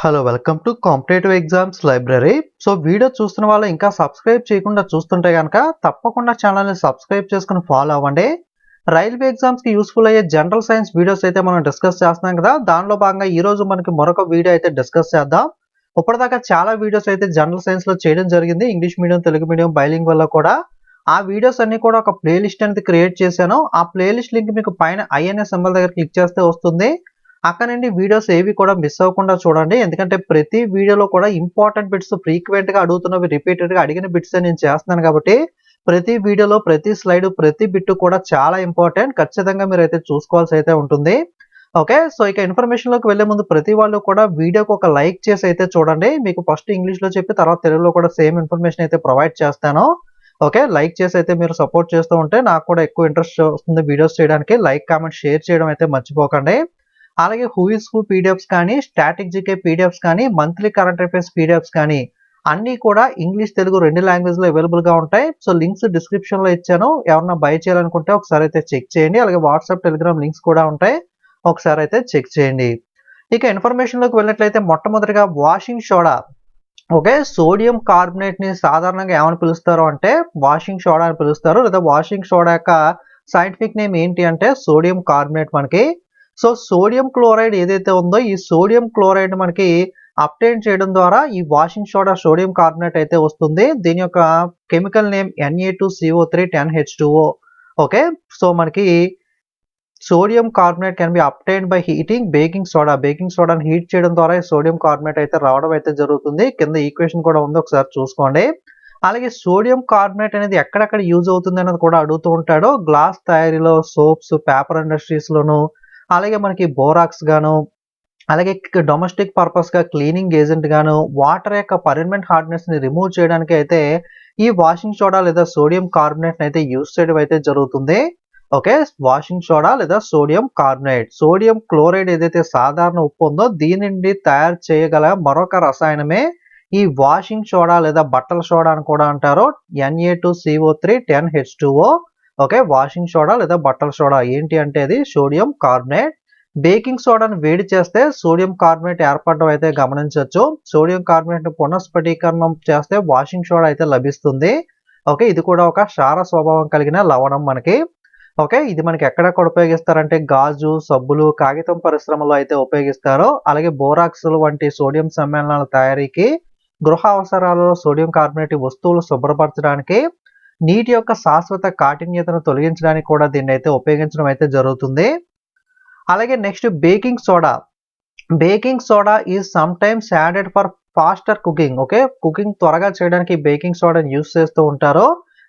Hello welcome to competitive exams library. Video చూస్తున్న వాళ్ళు ఇంకా సబ్స్క్రైబ్ చేయకుండా చూస్తుంటే కనుక తప్పకుండా ఛానల్ని సబ్స్క్రైబ్ చేసుకుని ఫాలో అవ్వండి. రైల్వే ఎగ్జామ్స్కి యూస్ఫుల్ అయ్యే జనరల్ సైన్స్ వీడియోస్ అయితే మనం డిస్కస్ చేస్తున్నాం కదా, దానిలో భాగంగా ఈరోజు మనకి మరొక వీడియో అయితే డిస్కస్ చేద్దాం. ఇప్పటిదాకా చాలా వీడియోస్ అయితే జనరల్ సైన్స్లో చేయడం జరిగింది, ఇంగ్లీష్ మీడియం తెలుగు మీడియం బైలింగ్ వల్ల కూడా. ఆ వీడియోస్ అన్ని కూడా ఒక ప్లేలిస్ట్ అనేది క్రియేట్ చేశాను. ఆ ప్లేలిస్ట్ లింక్ మీకు పైన ఐఎన్ఎస్ సింబల్ దగ్గర క్లిక్ చేస్తే వస్తుంది. అక్కడ నుండి వీడియోస్ ఏవి కూడా మిస్ అవ్వకుండా చూడండి, ఎందుకంటే ప్రతి వీడియోలో కూడా ఇంపార్టెంట్ బిట్స్ ఫ్రీక్వెంట్ గా అడుగుతున్నవి రిపీటెడ్ గా అడిగిన బిట్స్ నేను చేస్తున్నాను కాబట్టి ప్రతి వీడియోలో ప్రతి స్లైడ్ ప్రతి బిట్ కూడా చాలా ఇంపార్టెంట్. ఖచ్చితంగా మీరు అయితే చూసుకోవాల్సి అయితే ఉంటుంది. ఓకే, ఇక ఇన్ఫర్మేషన్ లోకి వెళ్లే ముందు ప్రతి వాళ్ళు కూడా వీడియోకి ఒక లైక్ చేసి అయితే చూడండి. మీకు ఫస్ట్ ఇంగ్లీష్ లో చెప్పి తర్వాత తెలుగులో కూడా సేమ్ ఇన్ఫర్మేషన్ అయితే ప్రొవైడ్ చేస్తాను. ఓకే, లైక్ చేసి అయితే మీరు సపోర్ట్ చేస్తూ ఉంటే నాకు కూడా ఎక్కువ ఇంట్రెస్ట్ వస్తుంది వీడియోస్ చేయడానికి. లైక్ కామెంట్ షేర్ చేయడం అయితే మర్చిపోకండి. అలాగే హూ ఇస్ హూ పీడిఎఫ్స్ కానీ, స్టాటిక్ జీకే పీడిఎఫ్స్ కానీ, మంత్లీ కరెంట్ అఫైర్స్ పీడిఎఫ్స్ కానీ అన్నీ కూడా ఇంగ్లీష్ తెలుగు రెండు లాంగ్వేజ్ లో అవైలబుల్ గా ఉంటాయి. లింక్స్ డిస్క్రిప్షన్ లో ఇచ్చాను, ఎవరన్నా బై చేయాలనుకుంటే ఒకసారి అయితే చెక్ చేయండి. అలాగే వాట్సాప్ టెలిగ్రామ్ లింక్స్ కూడా ఉంటాయి, ఒకసారి అయితే చెక్ చేయండి. ఇక ఇన్ఫర్మేషన్ లోకి వెళ్ళినట్లయితే మొట్టమొదటిగా washing soda. Okay, sodium carbonate ని సాధారణంగా ఏమని పిలుస్తారు అంటే వాషింగ్ సోడా అని పిలుస్తారు, లేదా వాషింగ్ సోడా యొక్క సైంటిఫిక్ నేమ్ ఏంటి అంటే సోడియం కార్బోనేట్ మనకి. సోడియం క్లోరైడ్ ఏదైతే ఉందో ఈ సోడియం క్లోరైడ్ మనకి అబ్టైన్ చేయడం ద్వారా ఈ వాషింగ్ సోడా సోడియం కార్బోనేట్ అయితే వస్తుంది. దీని యొక్క chemical name Na2CO3 10H2O. Okay, మనకి sodium carbonate can be obtained by heating baking soda. Baking సోడాని హీట్ చేయడం ద్వారా సోడియం కార్బోనేట్ అయితే రావడం అయితే జరుగుతుంది. కింద ఈక్వేషన్ కూడా ఉంది, ఒకసారి చూసుకోండి. అలాగే సోడియం కార్బోనేట్ అనేది ఎక్కడెక్కడ యూజ్ అవుతుంది అనేది కూడా అడుగుతూ ఉంటాడు. గ్లాస్ తయారీలో, సోప్స్, పేపర్ ఇండస్ట్రీస్ లోను, అలాగే మనకి బోరాక్స్ గాను, అలాగే డొమెస్టిక్ పర్పస్ గా క్లీనింగ్ ఏజెంట్ గాను, వాటర్ యొక్క పర్మనెంట్ హార్డ్నెస్ ని రిమూవ్ చేయడానికి అయితే ఈ వాషింగ్ సోడా లేదా సోడియం కార్బోనేట్ అయితే యూజ్ చేయడం అయితే జరుగుతుంది. ఓకే, వాషింగ్ సోడా లేదా సోడియం కార్బోనేట్. సోడియం క్లోరైడ్ ఏదైతే సాధారణ ఉప్పు ఉందో దీని నుండి తయారు చేయగల మరొక రసాయనమే ఈ వాషింగ్ సోడా లేదా బట్టల సోడా అని కూడా అంటారు, Na2CO3 10H2O. Okay, washing soda లేదా బట్టల సోడా ఏంటి అంటే అది సోడియం కార్బోనేట్. బేకింగ్ సోడాను వేడి చేస్తే సోడియం కార్బోనేట్ ఏర్పడడం అయితే గమనించవచ్చు. సోడియం కార్బోనేట్ పునఃస్ఫటికరణం చేస్తే వాషింగ్ సోడా అయితే లభిస్తుంది. ఓకే, ఇది కూడా ఒక క్షార స్వభావం కలిగిన లవణం మనకి. ఓకే, ఇది మనకి ఎక్కడెక్కడ ఉపయోగిస్తారంటే గాజు, సబ్బులు, కాగితం పరిశ్రమలో అయితే ఉపయోగిస్తారు. అలాగే బోరాక్స్ వంటి సోడియం సమ్మేళనాల తయారీకి, గృహ అవసరాలలో సోడియం కార్బోనేట్ వస్తువులు శుభ్రపరచడానికి, నీటి యొక్క శాశ్వత కాఠిన్యతను తొలగించడానికి కూడా దీన్ని అయితే ఉపయోగించడం అయితే జరుగుతుంది. అలాగే next baking soda. Baking soda is sometimes added for faster cooking. Okay, cooking త్వరగా చేయడానికి బేకింగ్ సోడాని యూస్ చేస్తూ ఉంటారు.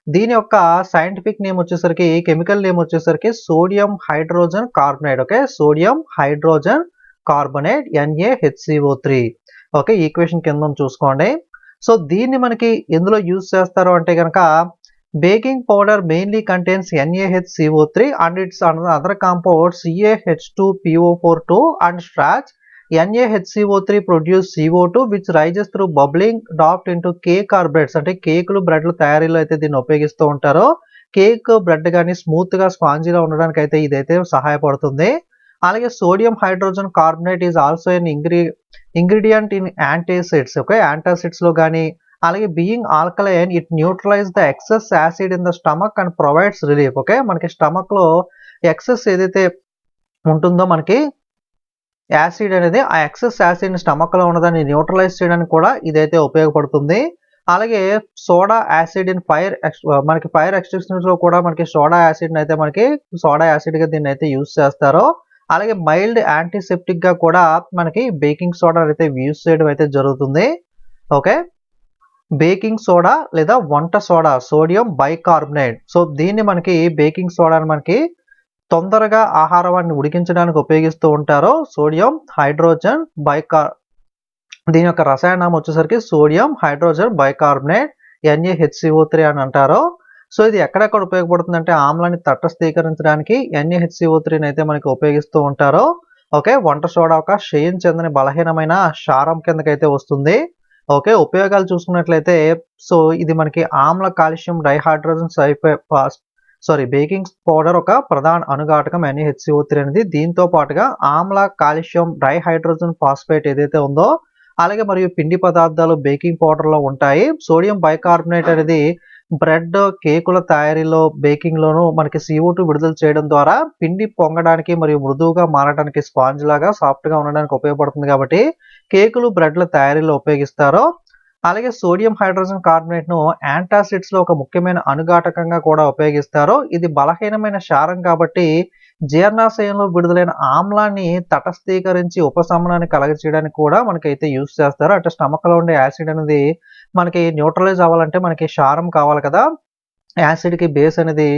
దీని యొక్క సైంటిఫిక్ నేమ్ వచ్చేసరికి, కెమికల్ నేమ్ వచ్చేసరికి sodium hydrogen carbonate. Okay, sodium hydrogen carbonate NaHCO3. Okay, equation కింద చూసుకోండి. దీన్ని మనకి ఎందులో యూజ్ చేస్తారు అంటే కనుక baking powder mainly contains NaHCO3 and its other compounds CaH2PO42 and starch. NaHCO3 produce CO2 which rises through bubbling dropped into cake or breads. అంటే కేకులు, బ్రెడ్లు తయారీలో అయితే దీన్ని ఉపయోగిస్తూ ఉంటారు. కేక్, బ్రెడ్ కానీ స్మూత్ గా స్పాంజీగా ఉండడానికి అయితే ఇదైతే సహాయపడుతుంది. అలాగే sodium hydrogen carbonate is also an ingredient in antacids. Okay, antacids లో కానీ, అలాగే being alkaline it neutralize the excess acid in the stomach and provides relief. Okay, మనకి స్టమక్ లో ఎక్సెస్ ఏదైతే ఉంటుందో మనకి యాసిడ్ అనేది, ఆ ఎక్సెస్ యాసిడ్ స్టమక్ లో ఉన్నదాన్ని న్యూట్రలైజ్ చేయడానికి కూడా ఇదైతే ఉపయోగపడుతుంది. అలాగే సోడా యాసిడ్ ఇన్ ఫైర్, మనకి ఫైర్ ఎక్స్టెన్షన్స్ లో కూడా మనకి సోడా యాసిడ్ అయితే మనకి సోడా యాసిడ్ గా దీన్ని అయితే యూజ్ చేస్తారు. అలాగే మైల్డ్ యాంటీసెప్టిక్ గా కూడా మనకి బేకింగ్ సోడా అయితే యూజ్ చేయడం అయితే జరుగుతుంది. ఓకే, బేకింగ్ సోడా లేదా వంట సోడా సోడియం బైకార్బోనేట్. దీన్ని మనకి బేకింగ్ సోడాని మనకి తొందరగా ఆహారాన్ని ఉడికించడానికి ఉపయోగిస్తూ ఉంటారు. సోడియం హైడ్రోజన్ దీని యొక్క రసాయనం వచ్చేసరికి సోడియం హైడ్రోజన్ బైకార్బోనేట్ NaHCO3 అని అంటారు. ఇది ఎక్కడెక్కడ ఉపయోగపడుతుంది అంటే ఆమ్లాన్ని తటస్థీకరించడానికి NaHCO3 అయితే మనకి ఉపయోగిస్తూ ఉంటారు. ఓకే, వంట సోడా ఒక క్షయం చెందని బలహీనమైన క్షారం కిందకైతే వస్తుంది. ఓకే, ఉపయోగాలు చూసుకున్నట్లయితే ఇది మనకి ఆమ్ల కాల్షియం డైహైడ్రోజన్ బేకింగ్ పౌడర్ ఒక ప్రధాన అణుఘటకం NaHCO3 అనేది. దీంతో పాటుగా ఆమ్ల కాల్షియం డైహైడ్రోజన్ ఫాస్ఫేట్ ఏదైతే ఉందో అలాగే మరియు పిండి పదార్థాలు బేకింగ్ పౌడర్లో ఉంటాయి. సోడియం బైకార్బోనేట్ అనేది బ్రెడ్, కేకుల తయారీలో, బేకింగ్లోనూ మనకి CO2 విడుదల చేయడం ద్వారా పిండి పొంగడానికి మరియు మృదువుగా మారడానికి స్పాంజ్ లాగా సాఫ్ట్గా ఉండడానికి ఉపయోగపడుతుంది కాబట్టి కేకులు, బ్రెడ్ల తయారీలో ఉపయోగిస్తారు. అలాగే సోడియం హైడ్రోజన్ కార్బోనేట్ను యాంటాసిడ్స్లో ఒక ముఖ్యమైన అణుఘటకంగా కూడా ఉపయోగిస్తారు. ఇది బలహీనమైన క్షారం కాబట్టి జీర్ణాశయంలో విడుదలైన ఆమ్లాన్ని తటస్థీకరించి ఉపశమనాన్ని కలగజేయడానికి కూడా మనకైతే యూజ్ చేస్తారు. అంటే స్టమక్లో ఉండే యాసిడ్ అనేది మనకి న్యూట్రలైజ్ అవ్వాలంటే మనకి క్షారం కావాలి కదా. యాసిడ్కి బేస్ అనేది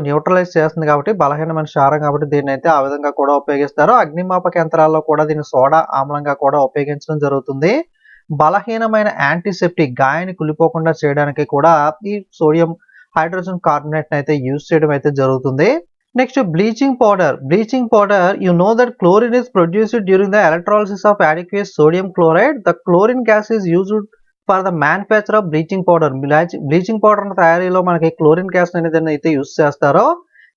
న్యూట్రలైజ్ చేస్తుంది కాబట్టి బలహీనమైన క్షారం కాబట్టి దీన్ని అయితే ఆ విధంగా కూడా ఉపయోగిస్తారు. అగ్నిమాపక యంత్రాల్లో కూడా దీన్ని సోడా ఆమ్లంగా కూడా ఉపయోగించడం జరుగుతుంది. బలహీనమైన యాంటీసెప్టిక్ గాయాన్ని కుళ్ళిపోకుండా చేయడానికి కూడా ఈ సోడియం హైడ్రోజన్ కార్బోనేట్ అయితే యూజ్ చేయడం అయితే జరుగుతుంది. Next bleaching powder. Bleaching powder, you know that chlorine is produced during the electrolysis of aqueous sodium chloride. The chlorine gas is used for the manufacture of bleaching powder. Bleaching powder తయారీలో మనకి chlorine gas అనేది అయితే use చేస్తారో.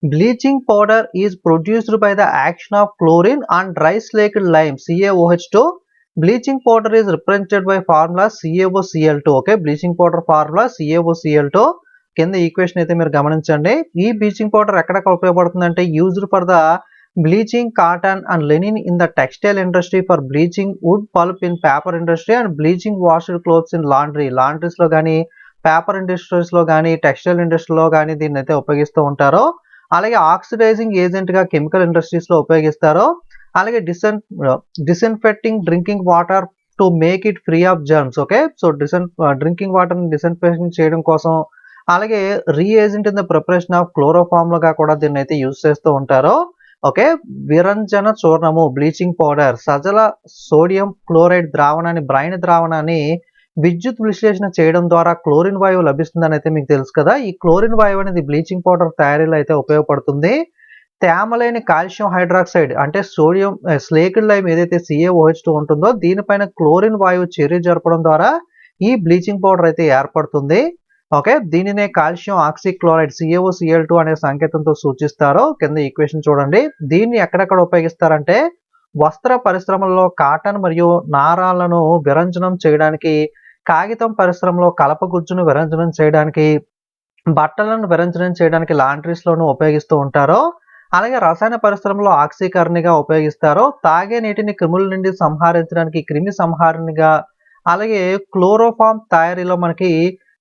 Bleaching powder is produced by the action of chlorine on dry slaked lime CaOH2. Bleaching powder is represented by formula CaOCl2. Okay, bleaching powder formula CaOCl2. కింద equation అయితే మీరు గమనించండి. ఈ బ్లీచింగ్ పౌడర్ ఎక్కడ ఉపయోగపడుతుందంటే used for the bleaching cotton and linen in the textile industry, for bleaching wood pulp in paper industry and bleaching washed clothes in లాండ్రీస్లో కానీ, paper ఇండస్ట్రీస్లో కానీ, టెక్స్టైల్ ఇండస్ట్రీలో కానీ దీన్ని అయితే ఉపయోగిస్తూ ఉంటారు. అలాగే ఆక్సిడైజింగ్ ఏజెంట్గా కెమికల్ ఇండస్ట్రీస్లో ఉపయోగిస్తారు. అలాగే disinfecting drinking water to make it free of germs. Okay, drinking వాటర్ని డిస్ఇన్ఫెక్షన్ చేయడం కోసం, అలాగే reagent in the preparation of క్లోరోఫామ్లుగా కూడా దీన్ని అయితే యూజ్ చేస్తూ ఉంటారు. ఓకే, విరంజన చూర్ణము బ్లీచింగ్ పౌడర్ సజల సోడియం క్లోరైడ్ ద్రావణాన్ని, బ్రైన్ ద్రావణాన్ని విద్యుత్ విశ్లేషణ చేయడం ద్వారా క్లోరిన్ వాయువు లభిస్తుందని అయితే మీకు తెలుసు కదా. ఈ క్లోరిన్ వాయువు అనేది బ్లీచింగ్ పౌడర్ తయారీలో అయితే ఉపయోగపడుతుంది. తేమలేని కాల్షియం హైడ్రాక్సైడ్ అంటే సోడియం స్లేక్డ్ లైమ్ ఏదైతే CaOH2 ఉంటుందో దీనిపైన క్లోరిన్ వాయువు చర్య జరపడం ద్వారా ఈ బ్లీచింగ్ పౌడర్ అయితే ఏర్పడుతుంది. ఓకే, దీనినే కాల్షియం ఆక్సిక్లోరైడ్ CaOCl2 అనే సంకేతంతో సూచిస్తారు. కింద ఈక్వేషన్ చూడండి. దీన్ని ఎక్కడెక్కడ ఉపయోగిస్తారంటే వస్త్ర పరిశ్రమల్లో కాటన్ మరియు నారాలను విరంజనం చేయడానికి, కాగితం పరిశ్రమలో కలపగుజ్జును విరంజనం చేయడానికి, బట్టలను విరంజనం చేయడానికి లాండ్రీస్లోనూ ఉపయోగిస్తూ ఉంటారు. అలాగే రసాయన పరిశ్రమలో ఆక్సీకరణిగా ఉపయోగిస్తారు. తాగే నీటిని క్రిముల నుండి సంహరించడానికి క్రిమి సంహారిణిగా, అలాగే క్లోరోఫామ్ తయారీలో మనకి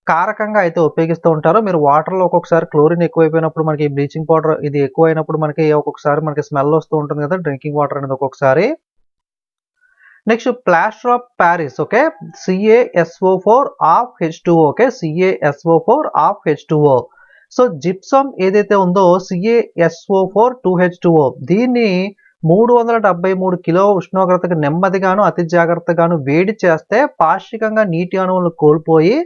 కారకంగా అయితే ఉపయోగిస్తూ ఉంటారు. మీరు వాటర్లో ఒక్కొక్కసారి క్లోరిన్ ఎక్కువైపోయినప్పుడు మనకి బ్లీచింగ్ పౌడర్ ఇది ఎక్కువైనప్పుడు మనకి ఒక్కొక్కసారి మనకి స్మెల్ వస్తూ ఉంటుంది కదా డ్రింకింగ్ వాటర్ అనేది ఒక్కొక్కసారి. Next plaster of Paris. Okay, CaSO4 of H2O. Okay, CaSO4 of H2O. Gypsum ఏదైతే ఉందో CaSO4 2H2O దీన్ని 373 కిలో ఉష్ణోగ్రతకు నెమ్మదిగాను అతి జాగ్రత్తగాను వేడి చేస్తే పాక్షికంగా నీటి అణువులను కోల్పోయి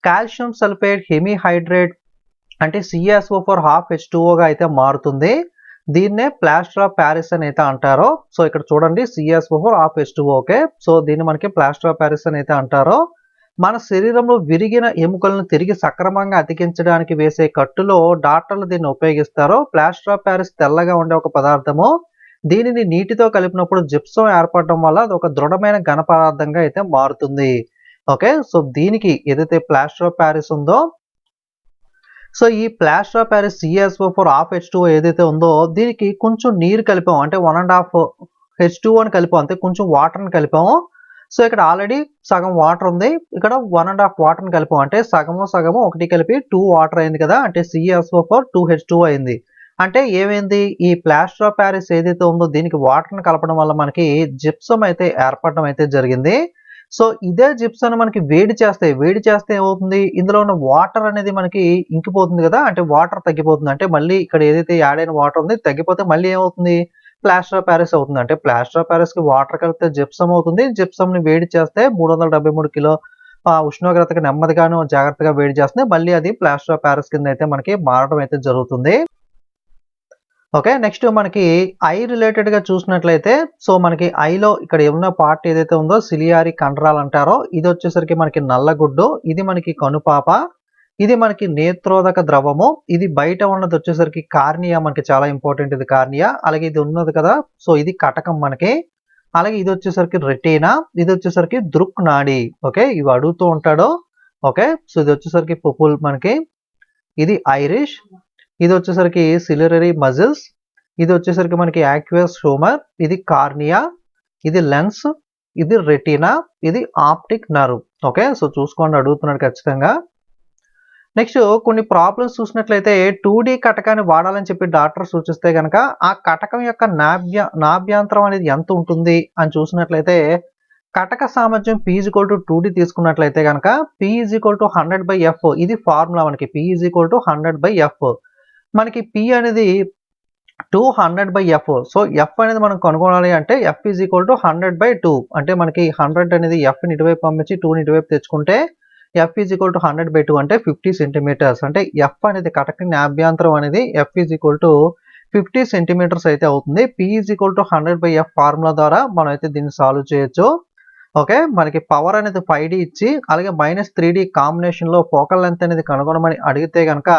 కాల్షియం సల్ఫేట్ హెమిహైడ్రేట్ అంటే CaSO4 హాఫ్ H2Oగా అయితే మారుతుంది. దీన్నే ప్లాస్టర్ ఆఫ్ ప్యారిస్ అని అయితే అంటారు. ఇక్కడ చూడండి CaSO4 హాఫ్ H2O. ఓకే, దీన్ని మనకి ప్లాస్టర్ ఆఫ్ ప్యారిస్ అని అయితే అంటారు. మన శరీరంలో విరిగిన ఎముకలను తిరిగి సక్రమంగా అతికించడానికి వేసే కట్టులో డాక్టర్లు దీన్ని ఉపయోగిస్తారు. ప్లాస్టర్ ఆఫ్ ప్యారిస్ తెల్లగా ఉండే ఒక పదార్థము. దీనిని నీటితో కలిపినప్పుడు జిప్సం ఏర్పడడం వల్ల అది ఒక దృఢమైన ఘన పదార్థంగా అయితే మారుతుంది. ఓకే, దీనికి ఏదైతే ప్లాస్టర్ ఆఫ్ ప్యారిస్ ఉందో ఈ plaster of Paris CaSO4 half H2O ఏదైతే ఉందో దీనికి కొంచెం నీరు కలిపాం, అంటే 1.5 H2O అని కలిపాం, అంతే కొంచెం వాటర్ని కలిపాము. ఇక్కడ ఆల్రెడీ సగం వాటర్ ఉంది, ఇక్కడ 1.5 వాటర్ని కలిపాం, అంటే సగము ఒకటి కలిపి 2 వాటర్ అయింది కదా, అంటే CaSO4 2H2O అయింది. అంటే ఏమైంది, ఈ ప్లాస్టర్ ఆఫ్ ప్యారిస్ ఏదైతే ఉందో దీనికి వాటర్ని కలపడం వల్ల మనకి జిప్సం అయితే ఏర్పడడం అయితే జరిగింది. ఇదే జిప్సం మనకి వేడి చేస్తే ఏమవుతుంది, ఇందులో ఉన్న వాటర్ అనేది మనకి ఇంకిపోతుంది కదా, అంటే వాటర్ తగ్గిపోతుంది. అంటే మళ్ళీ ఇక్కడ ఏదైతే యాడ్ అయిన వాటర్ ఉంది తగ్గిపోతే మళ్ళీ ఏమవుతుంది, ప్లాస్టర్ ఆఫ్ ప్యారిస్ అవుతుంది. అంటే ప్లాస్టర్ ఆఫ్ ప్యారిస్ కి వాటర్ కలిపితే జిప్సం అవుతుంది. జిప్సం ని వేడి చేస్తే 373 కిలో ఉష్ణోగ్రతకు నెమ్మదిగాను జాగ్రత్తగా వేడి చేస్తుంది. మళ్ళీ అది ప్లాస్టర్ ఆఫ్ ప్యారిస్ కింద అయితే మనకి మారడం అయితే జరుగుతుంది. ఓకే, నెక్స్ట్ మనకి ఐ రిలేటెడ్ గా చూసినట్లయితే మనకి ఐలో ఇక్కడ ఏమన్నా పార్ట్ ఏదైతే ఉందో సిలియారి కండరాలు అంటారో ఇది వచ్చేసరికి మనకి నల్లగుడ్డు, ఇది మనకి కనుపాప, ఇది మనకి నేత్రోదక ద్రవము, ఇది బయట ఉన్నది వచ్చేసరికి కార్నియా, మనకి చాలా ఇంపార్టెంట్ ఇది కార్నియా. అలాగే ఇది ఉన్నది కదా ఇది కటకం మనకి. అలాగే ఇది వచ్చేసరికి రెటీనా, ఇది వచ్చేసరికి దృక్ నాడి. ఓకే, ఇవి అడుగుతూ ఉంటాడు. ఓకే, సో ఇది వచ్చేసరికి పుపుల్ మనకి, ఇది ఐరిష్, ఇది వచ్చేసరికి సిలియరీ మజిల్స్, ఇది వచ్చేసరికి మనకి యాక్వియస్ హ్యూమర్, ఇది కార్నియా, ఇది లెన్స్, ఇది రెటీనా, ఇది ఆప్టిక్ నర్వ్. ఓకే, సో చూసుకోండి, అడుగుతున్నాడు ఖచ్చితంగా. నెక్స్ట్ కొన్ని ప్రాబ్లమ్స్ చూసినట్లయితే 2D కటకాన్ని వాడాలని చెప్పి డాక్టర్ సూచిస్తే కనుక ఆ కటకం యొక్క నాభ్యంతరం అనేది ఎంత ఉంటుంది అని చూసినట్లయితే కటక సామర్థ్యం P = 2D తీసుకున్నట్లయితే కనుక P = 100/F. ఇది ఫార్ములా మనకి. P = 100/F. మనకి P అనేది 200/F. సో F అనేది మనం కనుగొనాలి అంటే F = 100/2. అంటే మనకి 100 అనేది Fని ఇటువైపు పంపించి 2ని ఇటువైపు తెచ్చుకుంటే F = 100/2 అంటే 50 సెంటీమీటర్స్. అంటే F అనేది కటక నాభ్యంతరం అనేది F = 50 సెంటీమీటర్స్ అయితే అవుతుంది. P = 100/F ఫార్ములా ద్వారా మనం అయితే దీన్ని సాల్వ్ చేయొచ్చు. ఓకే, మనకి పవర్ అనేది 5D ఇచ్చి అలాగే -3D కాంబినేషన్లో ఫోకల్ లెంత్ అనేది కనుగొనమని అడిగితే కనుక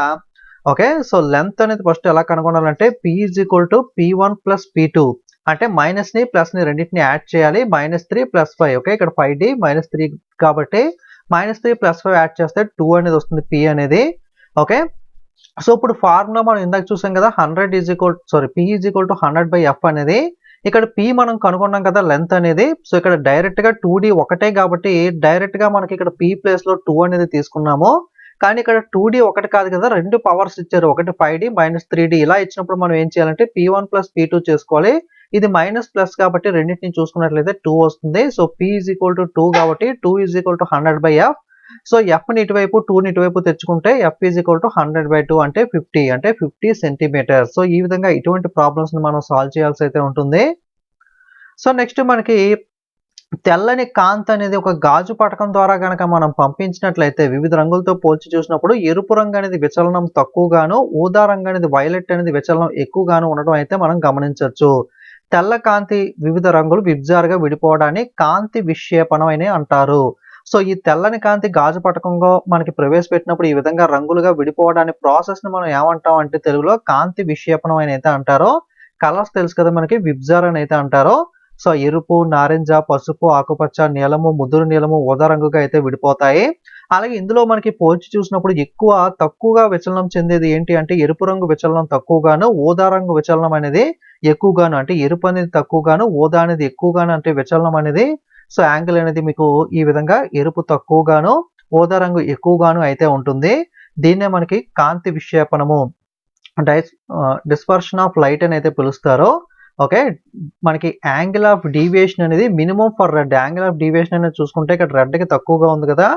ఓకే, సో లెంత్ అనేది ఫస్ట్ ఎలా కనుగొనాలంటే P = P1 + P2. అంటే మైనస్ని ప్లస్ని రెండింటిని యాడ్ చేయాలి. -3 + 5. ఓకే, ఇక్కడ 5D -3 కాబట్టి -3 + 5 యాడ్ చేస్తే 2 అనేది వస్తుంది P అనేది. ఓకే, సో ఇప్పుడు ఫార్ములా మనం ఇందాక చూసాం కదా, P = 100/F అనేది. ఇక్కడ P మనం కనుగొన్నాం కదా లెంత్ అనేది. సో ఇక్కడ డైరెక్ట్ గా 2D ఒకటే కాబట్టి డైరెక్ట్ గా మనకి ఇక్కడ P ప్లేస్ లో 2 అనేది తీసుకున్నాము. కానీ ఇక్కడ 2D ఒకటి కాదు కదా, రెండు పవర్స్ ఇచ్చారు. ఒకటి 5D -3D ఇలా ఇచ్చినప్పుడు మనం ఏం చేయాలంటే P1 + P2 చేసుకోవాలి. ఇది మైనస్ ప్లస్ కాబట్టి రెండింటిని చూసుకున్నట్లయితే 2 వస్తుంది. సో P = 2 కాబట్టి 2 = 100/F. సో Fని ఇటువైపు 2ని ఇటువైపు తెచ్చుకుంటే F = 100/2 అంటే 50 సెంటీమీటర్స్. సో ఈ విధంగా ఇటువంటి ప్రాబ్లమ్స్ ని మనం సాల్వ్ చేయాల్సి అయితే ఉంటుంది. సో నెక్స్ట్ మనకి తెల్లని కాంతి అనేది ఒక గాజు పటకం ద్వారా గనక మనం పంపించినట్లయితే వివిధ రంగులతో పోల్చి చూసినప్పుడు ఎరుపు రంగు అనేది విచలనం తక్కువగాను, ఊదా రంగు అనేది వైలెట్ అనేది విచలనం ఎక్కువగాను ఉండడం అయితే మనం గమనించవచ్చు. తెల్ల కాంతి వివిధ రంగులు విబ్జారుగా విడిపోవడాన్ని కాంతి విక్షేపణం అని అంటారు. సో ఈ తెల్లని కాంతి గాజు పటకంలో మనకి ప్రవేశపెట్టినప్పుడు ఈ విధంగా రంగులుగా విడిపోవడాన్ని ప్రాసెస్ ని మనం ఏమంటాం అంటే తెలుగులో కాంతి విక్షేపణం అని అయితే అంటారో. కలర్స్ తెలుసు కదా మనకి, విబ్జార్ అని అయితే అంటారో. సో ఎరుపు, నారింజ, పసుపు, ఆకుపచ్చ, నీలము, ముదురు నీలము, ఊదా రంగుగా అయితే విడిపోతాయి. అలాగే ఇందులో మనకి పోల్చి చూసినప్పుడు తక్కువగా విచలనం చెందేది ఏంటి అంటే ఎరుపు రంగు విచలనం తక్కువగాను, ఊదా రంగు విచలనం అనేది ఎక్కువగాను. అంటే ఎరుపు అనేది తక్కువగాను, ఊదా అనేది ఎక్కువగాను. అంటే విచలనం అనేది సో యాంగిల్ అనేది మీకు ఈ విధంగా ఎరుపు తక్కువగాను, ఊదా రంగు ఎక్కువగాను అయితే ఉంటుంది. దీన్నే మనకి కాంతి విక్షేపణము, డిస్పర్షన్ ఆఫ్ లైట్ అని అయితే పిలుస్తారు. ఓకే, మనకి యాంగిల్ ఆఫ్ డీవియేషన్ అనేది minimum for red. Angle of deviation అనేది చూసుకుంటే ఇక్కడ రెడ్ కి తక్కువగా ఉంది కదా.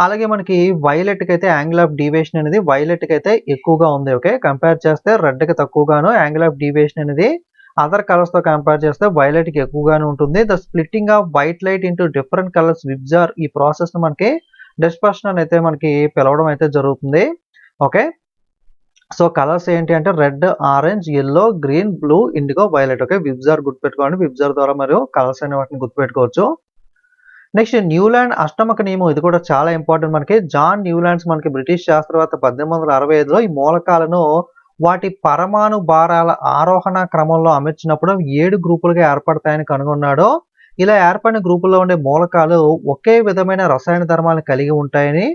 అలాగే మనకి వైలెట్ కి అయితే యాంగిల్ ఆఫ్ డీవియేషన్ అనేది వైలెట్ కి అయితే ఎక్కువగా ఉంది. ఓకే, కంపేర్ చేస్తే రెడ్ కి తక్కువగాను, యాంగిల్ ఆఫ్ డీవియేషన్ అనేది అదర్ కలర్స్ తో కంపేర్ చేస్తే వైలెట్ కి ఎక్కువగానే ఉంటుంది. The splitting of white light into different colours VIBGYOR, ఈ ప్రాసెస్ ని మనకి డిస్పర్షన్ అయితే మనకి పిలవడం అయితే జరుగుతుంది. ఓకే, సో కలర్స్ ఏంటి అంటే red, orange, yellow, green, blue, indigo, violet. Okay, VIBGYOR గుర్తుపెట్టుకోండి. విబ్జార్ ద్వారా మరియు కలర్స్ అనే వాటిని గుర్తుపెట్టుకోవచ్చు. నెక్స్ట్ న్యూలాండ్ అష్టమక నియమం, ఇది కూడా చాలా ఇంపార్టెంట్ మనకి. జాన్ న్యూలాండ్స్ మనకి బ్రిటిష్ శాస్త్రవేత్త 1865లో ఈ మూలకాలను వాటి పరమాణు భారాల ఆరోహణ క్రమంలో అమర్చినప్పుడు 7 గ్రూపులుగా ఏర్పడతాయని కనుగొన్నాడు. ఇలా ఏర్పడిన గ్రూపుల్లో ఉండే మూలకాలు ఒకే విధమైన రసాయన ధర్మాలను కలిగి ఉంటాయని,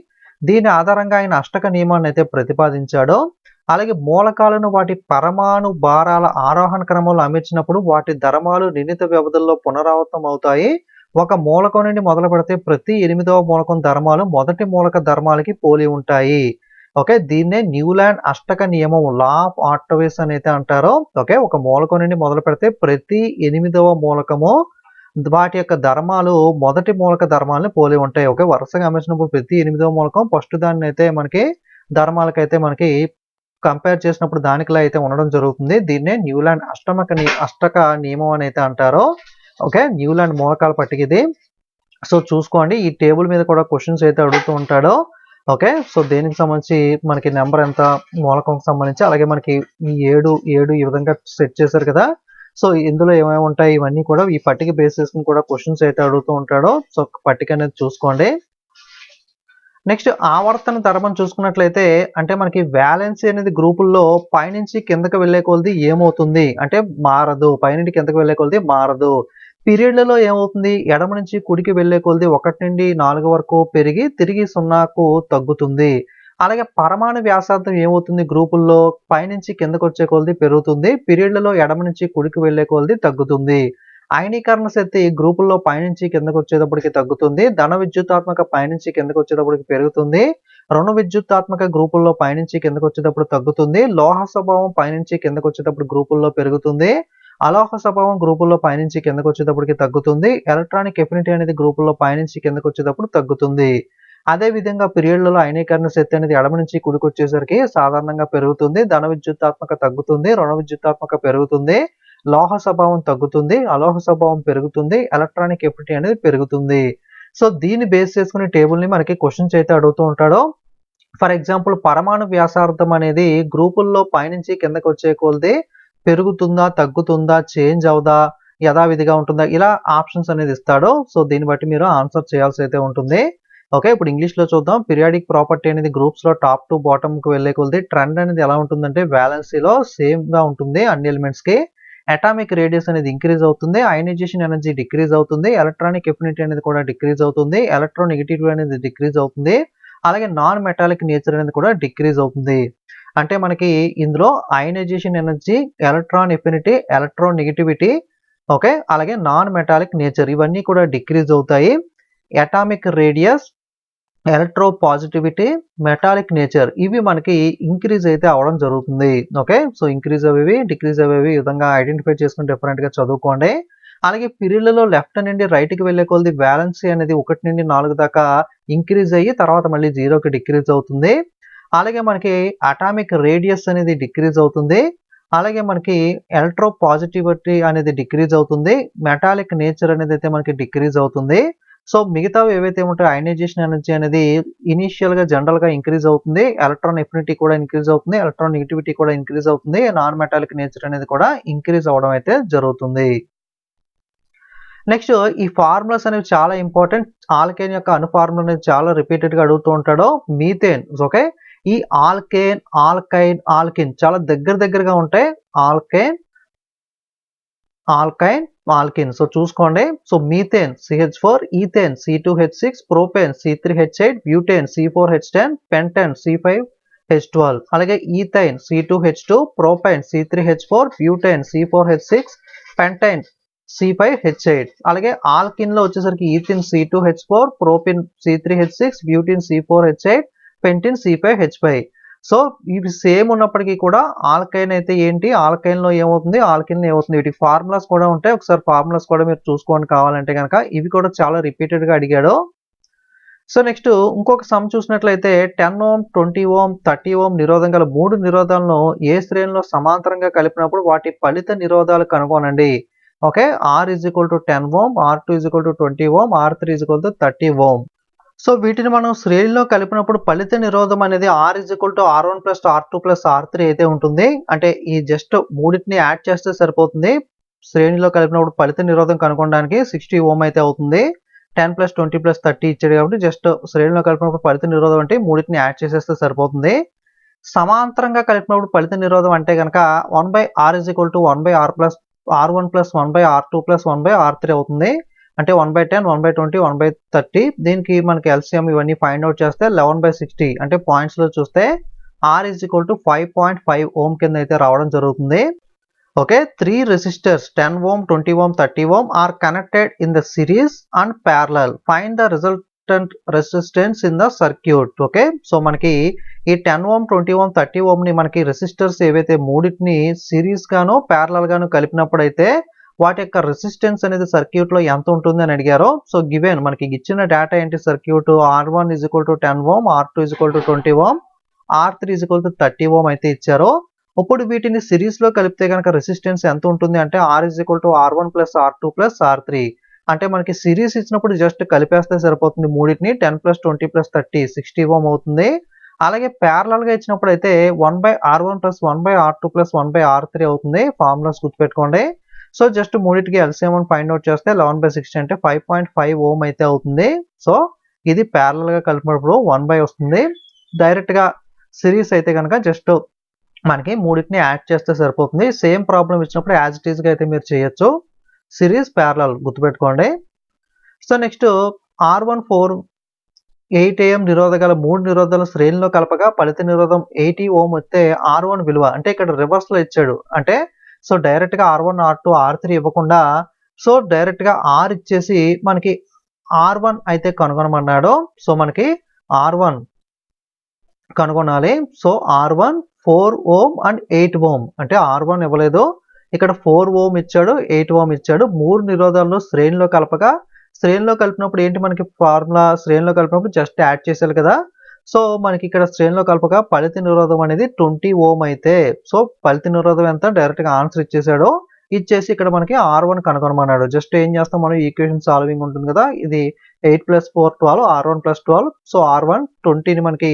దీని ఆధారంగా ఆయన అష్టక నియమాన్ని అయితే ప్రతిపాదించాడు. అలాగే మూలకాలను వాటి పరమాణు భారాల ఆరోహణ క్రమంలో అమర్చినప్పుడు వాటి ధర్మాలు నిర్ణీత వ్యవధుల్లో పునరావృతం అవుతాయి. ఒక మూలకం నుండి మొదలు పెడితే ప్రతి 8వ మూలకం ధర్మాలు మొదటి మూలక ధర్మాలకి పోలి ఉంటాయి. ఓకే, దీన్నే న్యూలాండ్ అష్టక నియమం, లా ఆఫ్ ఆర్టోవేస్ అని అయితే అంటారు. ఓకే, ఒక మూలకం నుండి మొదలు పెడితే ప్రతి 8వ మూలకము వాటి యొక్క ధర్మాలు మొదటి మూలక ధర్మాలను పోలి ఉంటాయి. ఓకే, వరుసగా అమర్చినప్పుడు ప్రతి 8వ మూలకం ఫస్ట్ దాన్ని అయితే మనకి ధర్మాలకైతే మనకి కంపేర్ చేసినప్పుడు దానికిలా అయితే ఉండడం జరుగుతుంది. దీన్నే న్యూలాండ్ అష్టక నియమం అని అయితే అంటారు. ఓకే, న్యూలాండ్ మూలకాల పట్టిక ఇది. సో చూసుకోండి, ఈ టేబుల్ మీద కూడా క్వశ్చన్స్ అయితే అడుగుతూ ఉంటాడు. ఓకే, సో దేనికి సంబంధించి మనకి నెంబర్ ఎంత, మూలకంకి సంబంధించి, అలాగే మనకి ఈ 7 ఈ విధంగా సెట్ చేశారు కదా. సో ఇందులో ఏమేమి ఉంటాయి ఇవన్నీ కూడా ఈ పట్టిక బేస్ చేసుకుని కూడా క్వశ్చన్స్ అయితే అడుగుతూ ఉంటాడు. సో పట్టిక అనేది చూసుకోండి. నెక్స్ట్ ఆవర్తన ధర్మం చూసుకున్నట్లయితే అంటే మనకి వ్యాలెన్సీ అనేది గ్రూపుల్లో పైనుంచి కిందకి వెళ్లే కొలది ఏమవుతుంది అంటే మారదు. పైనుండి కిందకి వెళ్లే కొలది మారదు. పీరియడ్లలో ఏమవుతుంది, ఎడమ నుంచి కుడికి వెళ్ళే కొలది 1 నుండి 4 వరకు పెరిగి తిరిగి 0కు తగ్గుతుంది. అలాగే పరమాణు వ్యాసార్థం ఏమవుతుంది, గ్రూపుల్లో పైనుంచి కిందకు వచ్చే కొలది పెరుగుతుంది. పీరియడ్లలో ఎడమ నుంచి కుడికి వెళ్ళే కొలది తగ్గుతుంది. అయనీకరణ శక్తి గ్రూపుల్లో పైనుంచి కిందకు వచ్చేటప్పటికి తగ్గుతుంది. ధన విద్యుతాత్మక పైనుంచి కిందకు వచ్చేటప్పటికి పెరుగుతుంది. రుణ విద్యుతాత్మక గ్రూపుల్లో పైనుంచి కిందకు వచ్చేటప్పుడు తగ్గుతుంది. లోహ స్వభావం పైనుంచి కిందకు వచ్చేటప్పుడు గ్రూపుల్లో పెరుగుతుంది. అలోహ స్వభావం గ్రూపుల్లో పైనుంచి కిందకు వచ్చేటప్పటికి తగ్గుతుంది. ఎలక్ట్రానిక్ ఎఫినిటీ అనేది గ్రూపుల్లో పైనుంచి కిందకు వచ్చేటప్పుడు తగ్గుతుంది. అదే విధంగా పీరియడ్లలో అయనీకరణ శక్తి అనేది ఎడమ నుంచి కుడికి వచ్చేసరికి సాధారణంగా పెరుగుతుంది. ధన విద్యుతాత్మక తగ్గుతుంది. రుణ విద్యుతాత్మక పెరుగుతుంది. లోహ స్వభావం తగ్గుతుంది. అలోహ స్వభావం పెరుగుతుంది. ఎలక్ట్రానిక్ ఎఫినిటీ అనేది పెరుగుతుంది. సో దీన్ని బేస్ చేసుకుని టేబుల్ని మనకి క్వశ్చన్స్ అయితే అడుగుతూ ఉంటాడో. ఫర్ ఎగ్జాంపుల్ పరమాణు వ్యాసార్థం అనేది గ్రూపుల్లో పైనుంచి కిందకు వచ్చే కొలది పెరుగుతుందా, తగ్గుతుందా, చేంజ్ అవుదా, యథావిధిగా ఉంటుందా, ఇలా ఆప్షన్స్ అనేది ఇస్తాడు. సో దీన్ని బట్టి మీరు ఆన్సర్ చేయాల్సి అయితే ఉంటుంది. ఓకే, ఇప్పుడు ఇంగ్లీష్లో చూద్దాం. పీరియాడిక్ ప్రాపర్టీ అనేది గ్రూప్స్లో టాప్ టు బాటమ్కి వెళ్ళే కొలది ట్రెండ్ అనేది ఎలా ఉంటుందంటే వ్యాలెన్సీలో సేమ్గా ఉంటుంది అన్ని ఎలిమెంట్స్కి. అటామిక్ రేడియస్ అనేది ఇంక్రీజ్ అవుతుంది. అయనైజేషన్ ఎనర్జీ డిక్రీజ్ అవుతుంది. ఎలక్ట్రానిక్ ఎఫినిటీ అనేది కూడా డిక్రీజ్ అవుతుంది. ఎలక్ట్రోనెగటివిటీ అనేది డిక్రీజ్ అవుతుంది. అలాగే నాన్ మెటాలిక్ నేచర్ అనేది కూడా డిక్రీజ్ అవుతుంది. అంటే మనకి ఇందులో ionisation energy, electron affinity, electronegativity, okay, అలాగే నాన్ మెటాలిక్ నేచర్ ఇవన్నీ కూడా డిక్రీజ్ అవుతాయి. Atomic radius, electro positivity, metallic nature ఇవి మనకి ఇంక్రీజ్ అయితే అవడం జరుగుతుంది. ఓకే, సో ఇంక్రీజ్ అవేవి, డిక్రీజ్ అవేవి ఈ విధంగా ఐడెంటిఫై చేసుకుని డిఫరెంట్గా చదువుకోండి. అలాగే పీరియడ్లలో లెఫ్ట్ నుండి రైట్కి వెళ్ళే కొలది వ్యాలెన్సీ అనేది 1 నుండి 4 దాకా ఇంక్రీజ్ అయ్యి తర్వాత మళ్ళీ 0కి డిక్రీజ్ అవుతుంది. అలాగే మనకి అటామిక్ రేడియస్ అనేది డిక్రీజ్ అవుతుంది. అలాగే మనకి ఎలక్ట్రో పాజిటివిటీ అనేది డిక్రీజ్ అవుతుంది. మెటాలిక్ నేచర్ అనేది అయితే మనకి డిక్రీజ్ అవుతుంది. సో మిగతావి ఏవైతే ఉంటాయో అయనైజేషన్ ఎనర్జీ అనేది ఇనీషియల్గా జనరల్గా ఇంక్రీజ్ అవుతుంది. ఎలక్ట్రాన్ ఎఫినిటీ కూడా ఇంక్రీజ్ అవుతుంది. ఎలక్ట్రాన్ నెగటివిటీ కూడా ఇంక్రీజ్ అవుతుంది. నాన్ మెటాలిక్ నేచర్ అనేది కూడా ఇంక్రీజ్ అవ్వడం అయితే జరుగుతుంది. నెక్స్ట్ ఈ ఫార్ములాస్ అనేవి చాలా ఇంపార్టెంట్. ఆల్కేన్ యొక్క అణు ఫార్ములా అనేది చాలా రిపీటెడ్గా అడుగుతూ ఉంటాడు. మీథేన్, ఓకే, ఈ ఆల్కేన్, ఆల్కైన్, ఆల్కిన్ చాలా దగ్గరగా ఉంటాయి. Alkane, ఆల్కైన్, alkene. సో చూసుకోండి. So methane CH4, ethane C2H6, propane C3H8, butane C4H10, pentane C5H12, అలాగే ఈథైన్ C2H2, ప్రోపైన్ C3H4, butane C4H6, పెంటైన్ C5H8. అలాగే ఆల్కిన్ లో వచ్చేసరికి ethene C2H4, ప్రోపిన్ C3H6, butyne C4H8, పెంటిన్ C5H5. So ఇవి సేమ్ ఉన్నప్పటికీ కూడా ఆల్కైన్ అయితే ఏంటి, ఆల్కైన్ లో ఏమవుతుంది, ఆల్కిన్ ఏమవుతుంది, వీటికి ఫార్ములాస్ కూడా ఉంటాయి. ఒకసారి ఫార్ములాస్ కూడా మీరు చూసుకోండి కావాలంటే కనుక. ఇవి కూడా చాలా రిపీటెడ్ గా అడిగాడు. సో నెక్స్ట్ ఇంకొక సమ్ చూసినట్లయితే 10 ఓం, 20 ఓం, 30 ఓం నిరోధం గల 3 నిరోధాలను ఏ శ్రేణిలో సమాంతరంగా కలిపినప్పుడు వాటి ఫలిత నిరోధాలు కనుగొనండి. Okay, R is equal to 10 ohm, R2 is equal to 20 ohm, R3 is equal to 30 ohm. So వీటిని మనం శ్రేణిలో కలిపినప్పుడు ఫలిత నిరోధం అనేది R is equal to R1 plus R2 plus R3 అయితే ఉంటుంది. అంటే ఈ జస్ట్ మూడింటిని యాడ్ చేస్తే సరిపోతుంది. శ్రేణిలో కలిపినప్పుడు ఫలిత నిరోధం కనుగొనడానికి 60 ఓం అయితే అవుతుంది. 10 plus 20 plus 30 ఇచ్చాడు కాబట్టి జస్ట్ శ్రేణిలో కలిపినప్పుడు ఫలిత నిరోధం అంటే మూడింటిని యాడ్ చేసేస్తే సరిపోతుంది. సమాంతరంగా కలిపినప్పుడు ఫలిత నిరోధం అంటే కనుక 1/R is equal to 1/R plus R1 plus 1/R2 plus 1/R3 అవుతుంది. అంటే 1/10, 1/20, 1/30. దీనికి మనకి ఎల్సిఎం ఇవన్నీ ఫైండ్ అవుట్ చేస్తే 11/60. అంటే పాయింట్స్ లో చూస్తే R is equal to 5.5 ఓం కింద అయితే రావడం జరుగుతుంది. Okay, 3 resistors 10 ohm, 20 ohm, 30 ohm are connected in the series and parallel. Find the resultant resistance in the circuit. Okay, so మనకి ఈ 10 ఓం, 20 ఓం, 30 ఓం ని మనకి రెసిస్టర్స్ ఏవైతే మూడింటిని సిరీస్ గాను ప్యారలల్ గాను కలిపినప్పుడు అయితే వాటి యొక్క రెసిస్టెన్స్ అనేది సర్క్యూట్ లో ఎంత ఉంటుంది అని అడిగారు. సో గివెన్ మనకి ఇచ్చిన డేటా ఏంటి, circuit R1 is equal to 10 ohm, R2 is equal to 20 ohm, R3 is equal to 30 ohm అయితే ఇచ్చారు. ఇప్పుడు వీటిని సిరీస్ లో కలిపితే కనుక రెసిస్టెన్స్ ఎంత ఉంటుంది అంటే R is equal to R1 plus R2 plus R3. అంటే మనకి సిరీస్ ఇచ్చినప్పుడు జస్ట్ కలిపేస్తే సరిపోతుంది మూడింటిని. 10 plus 20 plus 30 60 ఓం అవుతుంది. అలాగే ప్యారలల్ గా ఇచ్చినప్పుడు అయితే 1/R1 plus 1/R2 plus 1/R3 అవుతుంది. ఫార్ములాస్ గుర్తుపెట్టుకోండి. సో జస్ట్ మూడింటికి ఎల్సిఎం ఫైండ్ అవుట్ చేస్తే 11/60 అంటే 5.5 ఓం అయితే అవుతుంది. సో ఇది ప్యారలల్ గా కలిపినప్పుడు 1 వస్తుంది. డైరెక్ట్ గా సిరీస్ అయితే కనుక జస్ట్ మనకి మూడింటిని యాడ్ చేస్తే సరిపోతుంది. సేమ్ ప్రాబ్లం ఇచ్చినప్పుడు యాజ్ ఇట్ ఈస్ గా అయితే మీరు చేయొచ్చు. సిరీస్ ప్యారలల్ గుర్తుపెట్టుకోండి. సో నెక్స్ట్ R1 4 8 AM నిరోధకాల 3 నిరోధాల శ్రేణిలో కలపగా ఫలిత నిరోధం 80 ఓం వస్తే R1 విలువ అంటే ఇక్కడ రివర్స్‌లో ఇచ్చాడు. అంటే సో డైరెక్ట్‌గా R1, R2, R3 ఇవ్వకుండా సో డైరెక్ట్‌గా R ఇచ్చేసి మనకి R1 అయితే కనుగొనమన్నాడు. సో మనకి R1 కనుగొనాలి. సో R1 4 ఓం అండ్ 8 ఓం అంటే R1 ఇవ్వలేదు. ఇక్కడ 4 ఓం ఇచ్చాడు, 8 ఓం ఇచ్చాడు. 3 నిరోధాలను శ్రేణిలో కలపగా శ్రేణిలో కలిపినప్పుడు ఏంటి మనకి ఫార్ములా శ్రేణిలో కలిపినప్పుడు జస్ట్ యాడ్ చేసేయాలి కదా. సో మనకి ఇక్కడ శ్రేణిలో కలపగా ఫలిత నిరోధం అనేది 20 ఓం అయితే సో ఫలిత నిరోధం ఎంత డైరెక్ట్‌గా ఆన్సర్ ఇచ్చేసాడు. ఇచ్చేసి ఇక్కడ మనకి R1 కనుగొనమన్నాడు. జస్ట్ ఏం చేస్తాం మనం ఈక్వేషన్ సాల్వింగ్ ఉంటుంది కదా. ఇది 8 + 4 12 R1 + 12 సో R1 20ని మనకి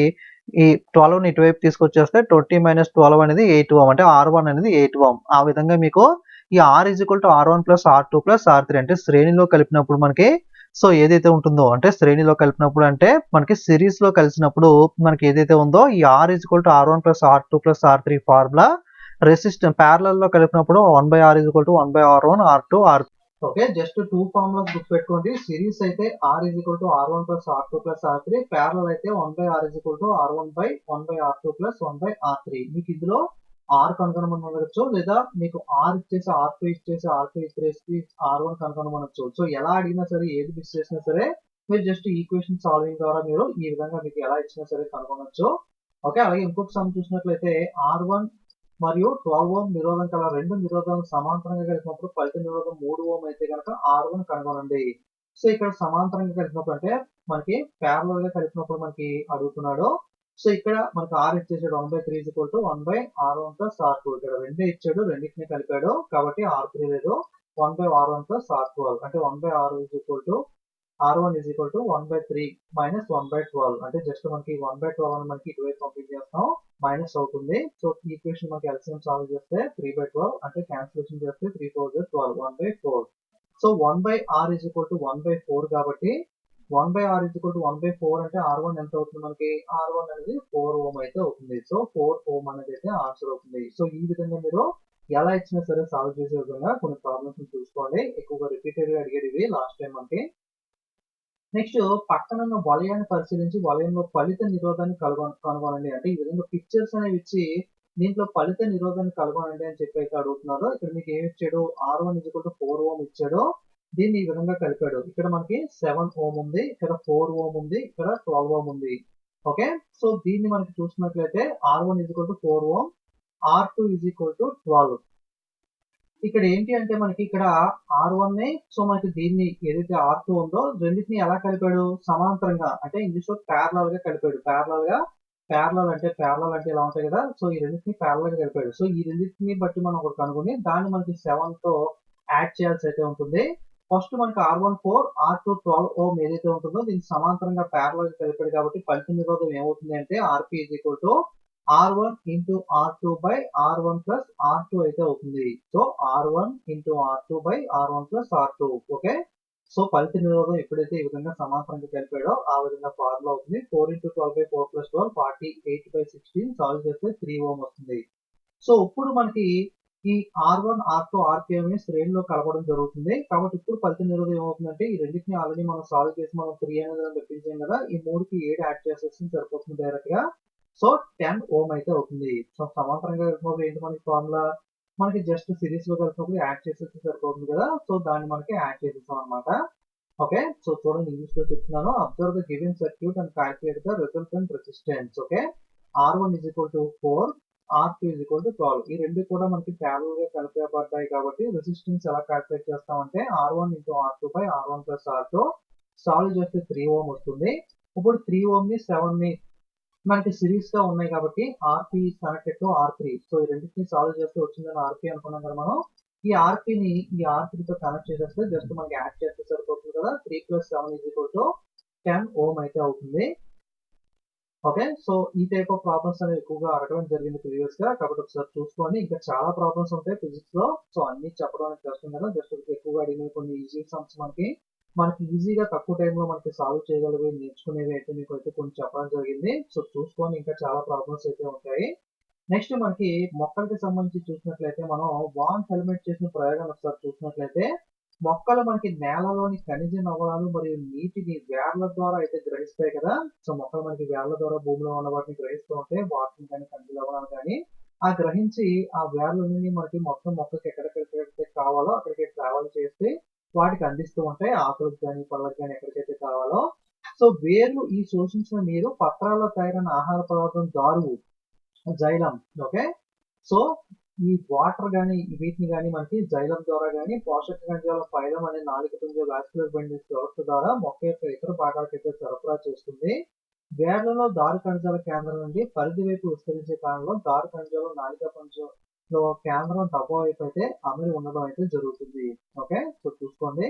ఈ 12ని ఇటువైపు తీసుకొచ్చేస్తే 20 - 12 అనేది 8 ఓం అంటే R1 అనేది 8 ఓం. ఆ విధంగా మీకు ఈ R R1 + R2 + R3 అంటే శ్రేణిలో కలిపినప్పుడు మనకి సో ఏదైతే ఉంటుందో అంటే శ్రేణిలో కలిపినప్పుడు అంటే మనకి సిరీస్‌లో కలిసినప్పుడు మనకి ఏదైతే ఉందో ఈ R R1 + R2 + R3 formula ప్యారలల్‌లో కలిపినప్పుడు 1/R 1/R1 R2 R3 okay. Just 2 formulas గుర్తుపెట్టుకోండి. సిరీస్ అయితే R R1 + R2 + R3 parallel అయితే 1/R R1/1/R2 1/R3 మీకు ఇందులో R కనుగొనమని అడగొచ్చు లేదా మీకు R ఇచ్చేసి R2 ఇచ్చేసి R1 కనుగొనమనొచ్చు. సో ఎలా అడిగినా సరే ఏది మిస్ చేసినా సరే మీరు జస్ట్ ఈక్వేషన్ సాల్వింగ్ ద్వారా మీరు ఈ విధంగా మీకు ఎలా ఇచ్చినా సరే కనుగొనొచ్చు. ఓకే. అలాగే ఇంకొక సమ్ చూసినట్లయితే R1 మరియు 12 ఓం నిరోధం కల 2 నిరోధాలను సమాంతరంగా కలిపినప్పుడు ఫలిత నిరోధం 3 ఓం అయితే గనక R1 కనుగొనండి. సో ఇక్కడ సమాంతరంగా కలిపినప్పుడు అంటే మనకి ప్యారలల్‌గా కలిపినప్పుడు మనకి అడుగుతున్నాడు. సో ఇక్కడ మనకు R ఇచ్చేసాడు 1/3 1/R1 + R2 ఇక్కడ రెండే ఇచ్చాడు రెండిటిని కలిపాడు కాబట్టి R3 లేదు 1/R1 + R12 అంటే 1/R1 1/3 - 1/12 అంటే జస్ట్ మనకి 1/12 అని మనకి ఇటువైపు పంపించేస్తాం మైనస్ అవుతుంది. సో ఈక్వేషన్ మనకి ఎల్సిఎం సాల్వ్ చేస్తే 3/12 అంటే క్యాన్సిలేషన్ చేస్తే 3 4 12 1/4 సో 1/R 1/4 కాబట్టి 1/R 1/4 అంటే R1 ఎంత అవుతుంది మనకి R1 అనేది 4 ఓం అయితే అవుతుంది. సో 4 ఓం అనేది అయితే ఆన్సర్ అవుతుంది. సో ఈ విధంగా మీరు ఎలా ఇచ్చినా సరే సాల్వ్ చేసే విధంగా కొన్ని ప్రాబ్లమ్స్ చూసుకోండి. ఎక్కువగా రిపీటెడ్ గా అడిగేది ఇవి లాస్ట్ టైం మనకి. నెక్స్ట్ పక్కనున్న వలయాన్ని పరిశీలించి వలయంలో ఫలిత నిరోధాన్ని కనుగొనండి అంటే ఈ విధంగా పిక్చర్స్ అనేవి ఇచ్చి దీంట్లో ఫలిత నిరోధాన్ని కనుగొనండి అని చెప్పి అయితే అడుగుతున్నారు. ఇక్కడ మీకు ఏమి ఇచ్చాడు R1 4 ఓం ఇచ్చాడు. దీన్ని ఈ విధంగా కలిపాడు. ఇక్కడ మనకి 7 ఓం ఉంది, ఇక్కడ 4 ఓం ఉంది, ఇక్కడ 12 ఓం ఉంది. ఓకే. సో దీన్ని మనకి చూసినట్లయితే R1 4 ఓం, R2 12. ఇక్కడ ఏంటి అంటే మనకి ఇక్కడ R1 ని సో మనకి దీన్ని ఏదైతే R2 ఉందో రెండింటిని ఎలా కలిపాడు సమాంతరంగా అంటే ఇంగ్లీష్ లో ప్యారలల్ గా కలిపాడు. ప్యారలల్ అంటే ఇలా ఉంటాయి కదా. సో ఈ రెండింటిని ప్యారలల్ గా కలిపాడు. సో ఈ రెండింటిని బట్టి మనం ఒకటి కనుగొని దాన్ని మనకి 7 తో యాడ్ చేయాల్సి అయితే ఉంటుంది. ఫస్ట్ మనకి R1 4 R2 12 ఓం ఏదైతే ఉంటుందో దీనికి సమాంతరంగా ప్యారలల్ గా కలిపాడు కాబట్టి ఫలిత నిరోధం ఏమవుతుంది అంటే RP R1 into R2 by R1 plus R2 అయితే అవుతుంది. So R1 into R2 by R1 plus R2 okay. So ఫలిత నిరోధం ఎప్పుడైతే ఈ విధంగా సమాంతరంగా కలిపాడో ఆ విధంగా ఫార్ములా అవుతుంది. 4 into 12 by 4 plus 12 48 by 16 solve చేస్తే 3 ఓం వస్తుంది. సో ఇప్పుడు మనకి ఈ R1 R2 RP ని శ్రేణిలో కలపడం జరుగుతుంది. కాబట్టి ఇప్పుడు ఫలిత నిరోధం ఏమవుతుందంటే ఈ రెండింటిని ఆల్రెడీ మనం సాల్వ్ చేసి మనం 3 అనేది లెక్కించాం కదా. ఈ 3కి 7 యాడ్ చేసేస్తే సరిపోతుంది డైరెక్ట్ గా. సో 10 ఓం అయితే అవుతుంది. సో సమాంతరంగా కలిపినప్పుడు ఏంటి మనకి ఫార్ములా మనకి జస్ట్ సిరీస్ లో కలిపినప్పుడు యాడ్ చేసేస్తే సరిపోతుంది కదా. సో దాన్ని మనకి యాడ్ చేసేస్తాం అనమాట. ఓకే. సో చూడండి ఇంగ్లీష్ లో చెప్తున్నాను. Observe the given circuit and calculate the resultant resistance. Okay. R1 4 R2 12 ఈ రెండు కూడా మనకి ప్యారలల్ గా కలిపబడ్డాయి కాబట్టి రెసిస్టెన్స్ ఎలా క్యాల్కులేట్ చేస్తామంటే R1 into R2 by R1 plus R2 solve చేస్తే 3 ఓం వస్తుంది. ఇప్పుడు 3 ఓం ని 7 ని మనకి సిరీస్ గా ఉన్నాయి కాబట్టి RP connected to R3 so ఈ రెండింటిని సాల్వ్ చేస్తే వచ్చిందని RP అనుకున్నాం కదా మనం. ఈ RP ని ఈ R3 తో కనెక్ట్ చేసేస్తే జస్ట్ మనకి యాడ్ చేస్తే సరిపోతుంది కదా. 3 + 7 10 ఓం అయితే అవుతుంది. ఓకే. సో ఈ టైప్ ఆఫ్ ప్రాబ్లమ్స్ అనేవి ఎక్కువగా అడగడం జరిగింది ప్రీవియస్ గా కాబట్టి ఒకసారి చూసుకోండి. ఇంకా చాలా ప్రాబ్లమ్స్ ఉంటాయి ఫిజిక్స్ లో. సో అన్ని చెప్పడానికి కష్టం కదా. జస్ట్ ఎక్కువగా అడిగిన కొన్ని ఈజీ సమ్స్ మనకి ఈజీగా తక్కువ టైంలో మనకి సాల్వ్ చేయగలిగే నేర్చుకునేవి అయితే మీకు అయితే కొన్ని చెప్పడం జరిగింది. సో చూసుకోండి ఇంకా చాలా ప్రాబ్లమ్స్ అయితే ఉంటాయి. నెక్స్ట్ మనకి మొక్కలకి సంబంధించి చూసినట్లయితే మనం వాన్ హెల్మెట్ చేసిన ప్రయోగాన్ని ఒకసారి చూసినట్లయితే మొక్కలు మనకి నేలలోని ఖనిజ లవణాలు మరియు నీటిని వేర్ల ద్వారా అయితే గ్రహిస్తాయి కదా. సో మొక్కలు మనకి వేర్ల ద్వారా భూమిలో ఉన్న వాటిని గ్రహిస్తూ ఉంటే వాటిని కానీ ఖనిజ లవణాలు కానీ ఆ గ్రహించి ఆ వేర్ల నుండి మనకి మొత్తం మొక్కకి ఎక్కడికైతే కావాలో అక్కడికి ట్రావెల్ చేస్తే వాటికి అందిస్తూ ఉంటాయి. ఆకులకు కానీ పళ్ళకి కానీ ఎక్కడికైతే కావాలో. సో వేర్లు ఈ శోషించిన నీరు పత్రాల్లో తయారైన ఆహార పదార్థం దారువు జైలం. ఓకే. సో ఈ వాటర్ గాని వీటిని గాని మనకి జైలం ద్వారా గాని పోషక ఖనిజాల ఫైలం అనే నాలుక పుంజ వాస్కులర్ బండిల్స్ వ్యవస్థ ద్వారా మొక్క యొక్క ఇతర భాగాలకైతే సరఫరా చేస్తుంది. వేర్లలో దారు ఖనిజాల కేంద్రం నుండి పరిధి వైపు విస్తరించే కాలంలో దారు ఖనిజాలు నాలిక పుంజలో కేంద్రం డబ్బా వైపు అయితే అమరి ఉండడం అయితే జరుగుతుంది. ఓకే. సో చూసుకోండి.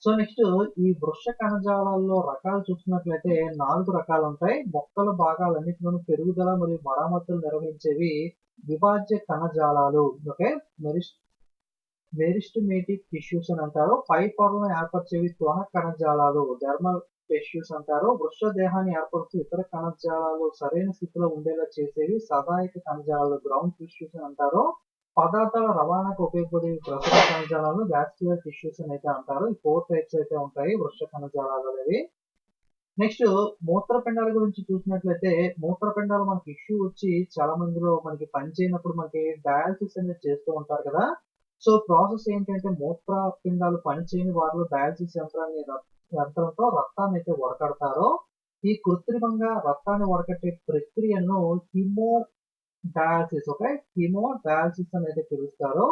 సో నెక్స్ట్ ఈ వృక్ష కణజాలాల్లో రకాలు చూసినట్లయితే 4 రకాలు ఉంటాయి. మొక్కల భాగాలన్నిటిలోనూ పెరుగుదల మరియు మరమ్మతులు నిర్వహించేవి విభాజ్య కణజాలాలు. ఓకే. మెరిస్టమేటిక్ టిష్యూస్ అని అంటారు. పై పొరలను ఏర్పరిచేవి త్వణ కణజాలాలు డెర్మల్ టిష్యూస్ అంటారు. వృక్ష దేహాన్ని ఏర్పరుస్తూ ఇతర కణజాలాలు సరైన స్థితిలో ఉండేలా చేసేవి సహాయక కణజాలాలు గ్రౌండ్ టిష్యూస్ అని అంటారు. పదార్థాల రవాణాకు ఉపయోగపడే ప్రసరణ కణజాలాలు వాస్కులర్ టిష్యూస్ అని అయితే అంటారు. ఈ 4 టైప్స్ అయితే ఉంటాయి వృక్ష కణజాలాలు అనేవి. నెక్స్ట్ మూత్రపిండాల గురించి చూసినట్లయితే మూత్రపిండాలు మనకి ఇష్యూ వచ్చి చాలా మందిలో మనకి పని చేయనప్పుడు మనకి డయాలసిస్ అనేది చేస్తూ ఉంటారు కదా. సో ప్రాసెస్ ఏంటంటే మూత్రపిండాలు పనిచేయని వారిలో డయాలసిస్ యంత్రంతో రక్తాన్ని అయితే వడకడతారో ఈ కృత్రిమంగా రక్తాన్ని వడకట్టే ప్రక్రియను హిమో డయాలసిస్. ఓకే. హిమో డయాలసిస్ అనేది పిలుస్తారు.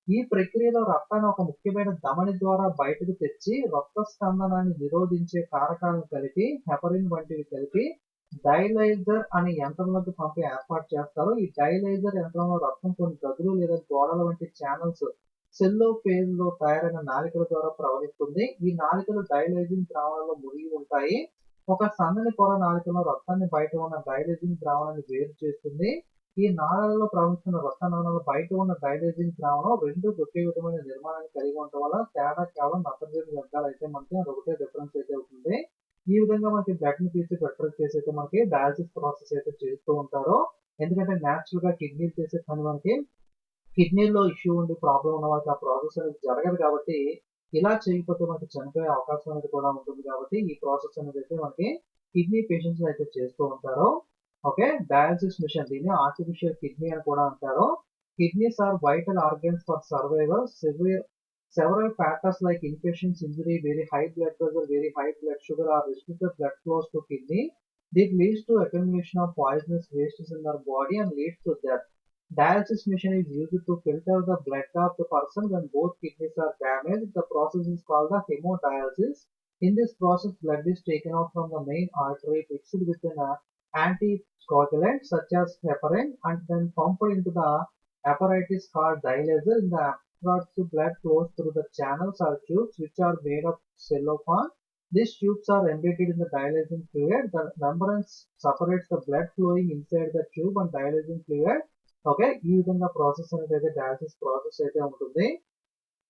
ఈ ప్రక్రియలో రక్తాన్ని ఒక ముఖ్యమైన ధమని ద్వారా బయటకు తెచ్చి రక్త స్పందనాన్ని నిరోధించే కారకాలను కలిపి హెపరిన్ వంటివి కలిపి డైలైజర్ అనే యంత్రంలోకి పంపి ఏర్పాటు చేస్తారు. ఈ డైలైజర్ యంత్రంలో రక్తం కొన్ని గదులు లేదా గోడల వంటి ఛానల్స్ సెల్లో ఫేజ్ లో తయారైన నాళికల ద్వారా ప్రవహిస్తుంది. ఈ నాళికలు డైలైజింగ్ ద్రావణంలో మునిగి ఉంటాయి. ఒక సన్నని పొర నాళికలో రక్తాన్ని బయట ఉన్న డైలైజింగ్ ద్రావణాన్ని వేరు చేస్తుంది. ఈ నాళాలలో ప్రవహిస్తున్న రక్త నాళాలు బయట ఉన్న డైలైజింగ్ ద్రావణం రెండు ఒకే విధమైన నిర్మాణాన్ని కలిగి ఉండటం వల్ల తేడా కేవలం నత్రజని వ్యర్థాలు అయితే మనకి అదొకటే డిఫరెన్స్ అయితే అవుతుంది. ఈ విధంగా మనకి బ్లడ్ ని తీసి ఫిల్టర్ చేసి అయితే మనకి డయాలసిస్ ప్రాసెస్ అయితే చేస్తూ ఉంటారు. ఎందుకంటే న్యాచురల్ గా కిడ్నీలు చేసే పని మనకి కిడ్నీలో ఇష్యూ ఉండి ప్రాబ్లం ఉన్న వాళ్ళకి ఆ ప్రాసెస్ అనేది జరగదు కాబట్టి ఇలా చేయకపోతే మనకి చనిపోయే అవకాశం అనేది కూడా ఉంటుంది కాబట్టి ఈ ప్రాసెస్ అనేది అయితే మనకి కిడ్నీ పేషెంట్స్ అయితే చేస్తూ ఉంటారు. ఓకే. డయాలసిస్ మిషన్ దీన్ని ఆర్టిఫిషియల్ కిడ్నీ అని కూడా అంటారు. Kidneys are vital organs for survival. Several factors like infections, injury, very high blood pressure, very high blood sugar or restricted blood flows to kidney. This leads to accumulation of poisonous wastes in their body and leads to death. Dialysis machine is used to filter the blood of the person when both kidneys are damaged. The process is called the hemodialysis. In this process, blood is taken out from the main artery mixed with an anticoagulant such as heparin and then pumped into the apparatus called dialyzer. In the apparatus, blood flows through the channels or tubes which are made of cellophane. These tubes are embedded in the dialyzing fluid. The membrane separates the blood flowing inside the tube and dialyzing fluid. Okay. ఈ విధంగా process అనేది అయితే dialysis process అయితే ఉంటుంది.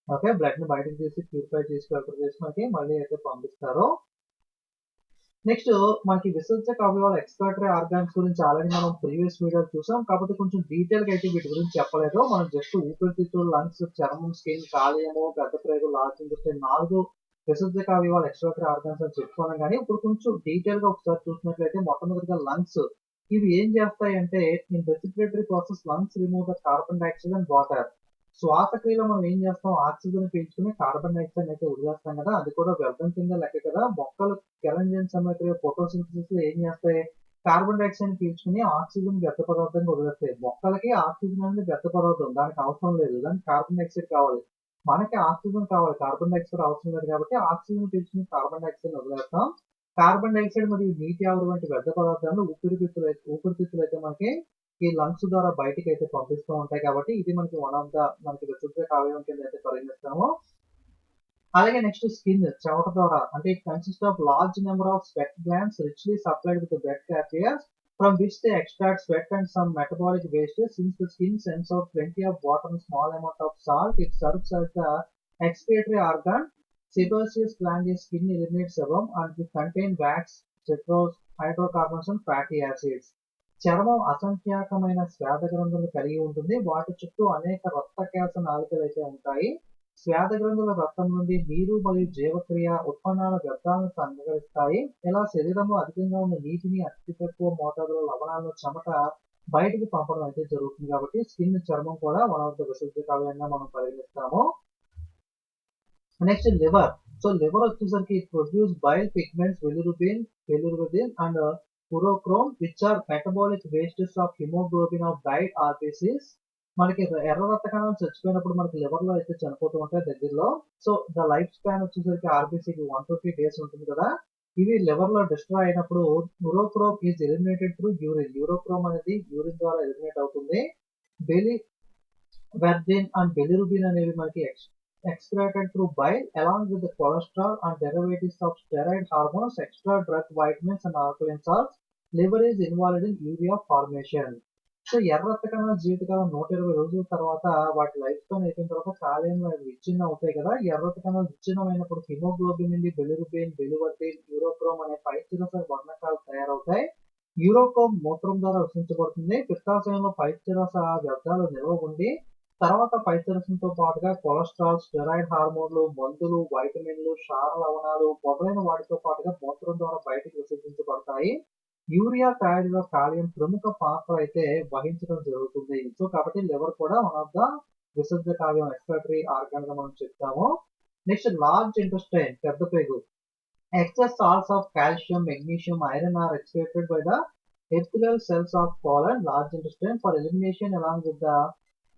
Okay. Blood ని బయటకు తీసి purify చేసి ఫిల్టర్ చేసి మనకి మళ్ళీ అయితే పంపిస్తారు. నెక్స్ట్ మనకి విసర్జక అవయవాల ఎక్స్క్రిటరీ ఆర్గాన్స్ గురించి ఆల్రెడీ మనం ప్రీవియస్ వీడియో చూసాం కాబట్టి కొంచెం డీటెయిల్ గా అయితే వీటి గురించి చెప్పలేదు. మనం జస్ట్ ఊపిరితిత్తులు, లంగ్స్, చర్మం, స్కిన్, కాలేయము, పెద్ద ప్రేగు, లార్జ్ ఇంటెస్టైన్ 4 విసర్జక అవయవాల ఎక్స్క్రిటరీ ఆర్గాన్స్ అని చెప్పుకున్నాం. కానీ ఇప్పుడు కొంచెం డీటెయిల్ గా ఒకసారి చూసినట్లయితే మొట్టమొదటిగా లంగ్స్. ఇవి ఏం చేస్తాయి అంటే in respiratory process lungs remove the carbon dioxide and water. శ్వాసక్రియలో మనం ఏం చేస్తాం ఆక్సిజన్ పీల్చుకుని కార్బన్ డైఆక్సైడ్ అయితే వదిలేస్తాం కదా. అది కూడా వ్యర్థం కింద లెక్క కదా. మొక్కలు కెరంజన్ సమక్రియ ఫోటోసింథసిస్ లో ఏం చేస్తాయి కార్బన్ డైఆక్సైడ్ పీల్చుకుని ఆక్సిజన్ వ్యర్థ పదార్థంగా వదిలేస్తాయి. మొక్కలకి ఆక్సిజన్ అనేది వ్యర్థ పదార్థం, దానికి అవసరం లేదు, దానికి కార్బన్ డైఆక్సైడ్ కావాలి. మనకి ఆక్సిజన్ కావాలి, కార్బన్ డైఆక్సైడ్ అవసరం లేదు కాబట్టి ఆక్సిజన్ పీల్చుకుని కార్బన్ డైఆక్సైడ్ వదిలేస్తాం. కార్బన్ డైఆక్సైడ్ మరియు నీటి ఆవిరి వంటి వ్యర్థ పదార్థాలను ఊపిరితిత్తులు అయితే మనకి ఈ లంగ్స్ ద్వారా బయటికి అయితే పంపిస్తూ ఉంటాయి కాబట్టి ఇది మనకి వన్ ఆఫ్ ద మనకి విసర్జక అవయవం కింద అయితే పరిగణిస్తాము. అలాగే నెక్స్ట్ స్కిన్ చెమట ద్వారా అంటే it consist of large number of sweat glands richly supplied with blood capillaries from which they extract sweat and some metabolic wastes. Since the skin sends out plenty of water and small amount of salt, it serves as the excretory organ. Sebaceous gland is skin eliminates sebum and it contain wax, sucrose, hydrocarbons and fatty acids. చర్మం అసంఖ్యాకమైన శ్వేత గ్రంథులు కలిగి ఉంటుంది. వాటి చుట్టూ అనేక రక్త కేశ నాళికలు అయితే ఉంటాయి. శ్వేత గ్రంథుల రక్తం నుండి నీరు మరియు జీవక్రియ ఉత్పన్నాల వ్యర్థాలను సంగ్రహిస్తాయి. ఇలా శరీరంలో అధికంగా ఉన్న నీటిని, అతి తక్కువ మోతాదులో లవణాలను, చెమట బయటికి పంపడం అయితే జరుగుతుంది. కాబట్టి స్కిన్, చర్మం కూడా వన్ ఆఫ్ ద విసర్జక అవయవంగా మనం పరిగణిస్తాము. Next liver. సో లివర్ వచ్చేసరికి produce bile pigments, bilirubin and urochrome which are metabolic wastes of haemoglobin of dead RBCs. మనకి ఎర్ర రక్త కణాలు చచ్చిపోయినప్పుడు మనకి లివర్ లో అయితే చనిపోతూ ఉంటాయి దగ్గరలో. సో ద లైఫ్ స్పాన్ వచ్చేసరికి ఆర్బిసికి 120 డేస్ ఉంటుంది కదా. ఇవి లివర్ లో డిస్ట్రాయ్ అయినప్పుడు urochrome is eliminated through urine. Urochrome అనేది యూరిన్ ద్వారా ఎలిమినేట్ అవుతుంది. బెలి వెర్జిన్ అండ్ బిలిరుబిన్ అనేవి మనకి excreted through bile along with the cholesterol and derivatives of steroid hormones, extra drug vitamins and alkaline salts. Liver is involved in urea formation. So ఎర్ర రక్త కణాల జీవితకాలం 120 రోజుల తర్వాత వాటి లైఫ్ స్పాన్ అయిపోయిన తర్వాత కాలేయంలో అవి విచ్ఛిన్నం అవుతాయి కదా. ఎర్ర రక్త కణాలు విచ్ఛిన్నం అయినప్పుడు హిమోగ్లోబిన్ నుండి బిలిరుబిన్, బిలివర్జిన్, యూరోక్రోమ్ అనే పైత్యరస వర్ణకాలు తయారవుతాయి. యూరోక్రోమ్ మూత్రం ద్వారా విసర్జించబడుతుంది. పిత్తాశయంలో పైత్యరస వ్యర్థాలు నిల్వ ఉండి తర్వాత పైత్యరసంతో పాటుగా కొలెస్ట్రాల్, స్టెరాయిడ్ హార్మోన్లు, మందులు, వైటమిన్లు, క్షార లవణాలు మొదలైన వాటితో పాటుగా మూత్రం ద్వారా బయటకు విసర్జించబడతాయి. యూరియా తయారీలో కాలేయం ప్రముఖ పాత్ర అయితే వహించడం జరుగుతుంది. సో కాబట్టి లివర్ కూడా వన్ ఆఫ్ ద విసర్జక అవయవం, ఎక్స్క్రిటరీ ఆర్గాన్ గా మనం చెప్తాము. నెక్స్ట్ లార్జ్ ఇంటెస్టైన్, పెద్ద పేగు. Excess salts of calcium, magnesium, iron are excreted by the epithelial cells of colon, large intestine for elimination along with the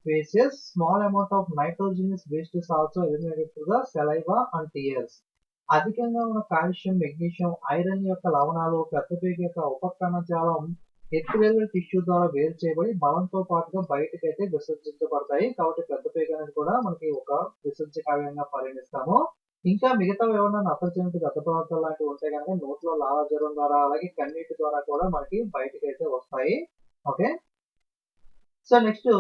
feces. Small amount of nitrogenous waste is also eliminated through the saliva and tears. అధికంగా ఉన్న calcium, magnesium, iron యొక్క లవణాలు పెద్దపేగు యొక్క ఉపకణజాలం epithelial tissue ద్వారా వేరు చేయబడి మలంతో పాటుగా బయటకైతే విసర్జించబడతాయి. కాబట్టి పెద్దపేగు అనేది కూడా మనకి ఒక విసర్జక అవయవంగా పరిగణిస్తాము. ఇంకా మిగతా ఏమన్నా నత్రజనిత గత పదార్థాలు లాంటివి ఉంటే కనుక నోట్లో లాలాజలం ద్వారా అలాగే కన్నీటి ద్వారా కూడా మనకి బయటకి అయితే వస్తాయి. ఓకే, సో నెక్స్ట్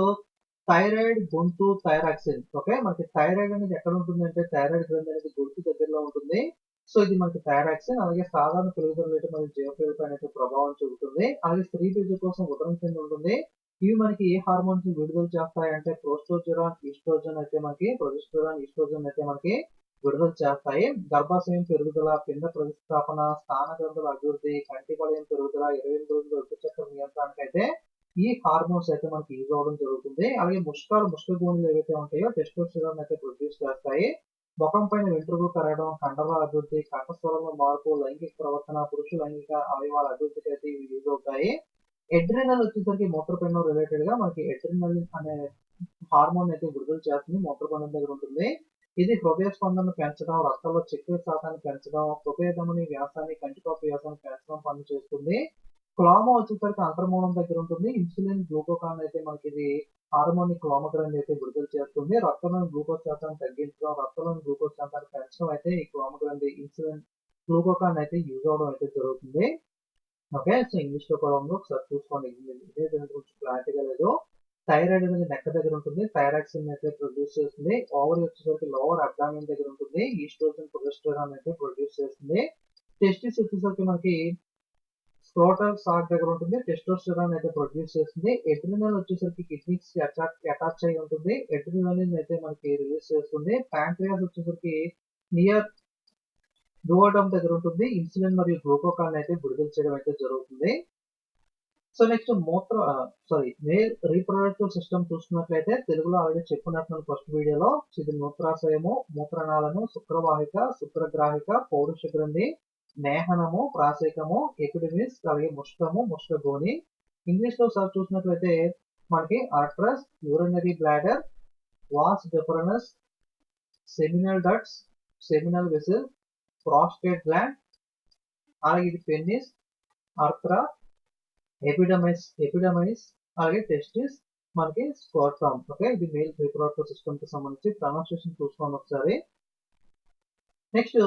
థైరాయిడ్, గొంతు, థైరాక్సిన్. ఓకే, మనకి థైరాయిడ్ అనేది ఎక్కడ ఉంటుంది అంటే థైరాయిడ్ గ్రంథి అనేది గొంతు దగ్గరలో ఉంటుంది. సో ఇది మనకి థైరాక్సిన్. అలాగే సాధారణ పెరుగుదల రేటు మరియు జీవక్రియల పైన అయితే ప్రభావం చూపుతుంది. అలాగే స్త్రీ బీజ కోసం ఉదరం కింద ఉంటుంది. ఇవి మనకి ఏ హార్మోన్స్ విడుదల చేస్తాయి అంటే ప్రోస్టోజెరాన్, ఈస్ట్రోజన్ అయితే మనకి ప్రొజెస్టెరాన్, ఈస్ట్రోజన్ అయితే మనకి విడుదల చేస్తాయి. గర్భాశయం పెరుగుదల, పిండ ప్రతిస్థాపన, స్థాన గ్రంథుల అభివృద్ధి, కంటి వలయం పెరుగుదల, 28 రోజుల ఋతుచక్ర నియంత్రణకు అయితే ఈ హార్మోన్స్ అయితే మనకి యూజ్ అవడం జరుగుతుంది. అలాగే ముష్క గోనీలు ఏవైతే ఉంటాయో టెస్టోస్టెరాన్ అయితే ప్రొడ్యూస్ చేస్తాయి. ముఖం పైన వెంట్రుకలు పెరగడం, కండరాల అభివృద్ధి, కంఠస్వరంలో మార్పు, లైంగిక ప్రవర్తన, పురుష లైంగిక అవయవాల అభివృద్ధికి అయితే ఇవి యూజ్ అవుతాయి. ఎడ్రినల్ వచ్చేసరికి మూత్రపిండం రిలేటెడ్ గా మనకి ఎడ్రినల్ అనే హార్మోన్ అయితే విడుదల చేస్తుంది, మూత్రపిండం దగ్గర ఉంటుంది. ఇది హృదయ స్పందనను పెంచడం, రక్తంలో చక్కెర శాతాన్ని పెంచడం, హృదయ ధమని వ్యాసాన్ని, కంటిపాపు వ్యాసాన్ని పెంచడం పని చేస్తుంది. క్లోమా వచ్చేసరికి అంతర్మూలం దగ్గర ఉంటుంది. ఇన్సులిన్, గ్లూకోకాన్ అయితే మనకి ఇది హార్మోన్ క్లోమగ్రాన్ అయితే విడుదల చేస్తుంది. రక్తంలోని గ్లూకోజ్ శాతాన్ని తగ్గించడం, రక్తంలోని గ్లూకోజ్ శాతాన్ని పెంచడం అయితే ఈ క్లోమగ్రాన్, ఇన్సులిన్, గ్లూకోకాన్ అయితే యూజ్ అవడం అయితే జరుగుతుంది. ఓకే, సో ఇంగ్లీష్ లో కూడా ఉంది, ఒకసారి చూసుకోండి. ఇదే దాని గురించి క్లారిటీగా లేదు. థైరాయిడ్ అనేది నెక్ దగ్గర ఉంటుంది, థైరాక్సిన్ అయితే ప్రొడ్యూస్ చేస్తుంది. ఓవరీ వచ్చేసరికి లోవర్ అబ్డామిన్ దగ్గర ఉంటుంది, ఈస్ట్రోజన్, ప్రొజెస్టెరాన్ అయితే ప్రొడ్యూస్ చేస్తుంది. టెస్టిస్ వచ్చేసరికి మనకి స్క్రోటల్ సాక్ దగ్గర ఉంటుంది, టెస్టోస్టెరాన్ అయితే ప్రొడ్యూస్ చేస్తుంది. ఎడ్రినల్ వచ్చేసరికి కిడ్నీస్ కి అటాచ్ అయి ఉంటుంది, ఎడ్రినలిన్ అయితే మనకి రిలీజ్ చేస్తుంది. ప్యాంక్రియాస్ వచ్చేసరికి నియర్ డోడమ్ దగ్గర ఉంటుంది, ఇన్సులిన్ మరియు గ్లూకోకాన్ అయితే విడుదల చేయడం అయితే జరుగుతుంది. So next male reproductive system చూసుకున్నట్లయితే తెలుగులో ఆల్రెడీ చెప్పుకున్నట్టు ఫస్ట్ వీడియోలో ఇది మూత్రాశయము, మూత్రనాళము, శుక్రవాహిక, శుక్రగ్రాహిక, పౌరుష గ్రంథి, నేహనము, ప్రాశేకము, ఎపిడమిస్, అలాగే ముష్కము, ముష్కగోని. ఇంగ్లీష్ లో సార్ చూసినట్లయితే మనకి ureters, urinary bladder, vas deferens, seminal ducts, seminal vesicle, prostate gland, అలాగే ఇది పెన్నిస్, ఆర్థ్రా, ఎపిడమైస్, అలాగే టెస్టిస్, మనకి స్కోర్టమ్. ఓకే, ఇది మేల్ రీప్రొడక్టివ్ సిస్టమ్ కి సంబంధించి ప్రొనౌన్సియేషన్ చూసుకోండి ఒకసారి. నెక్స్ట్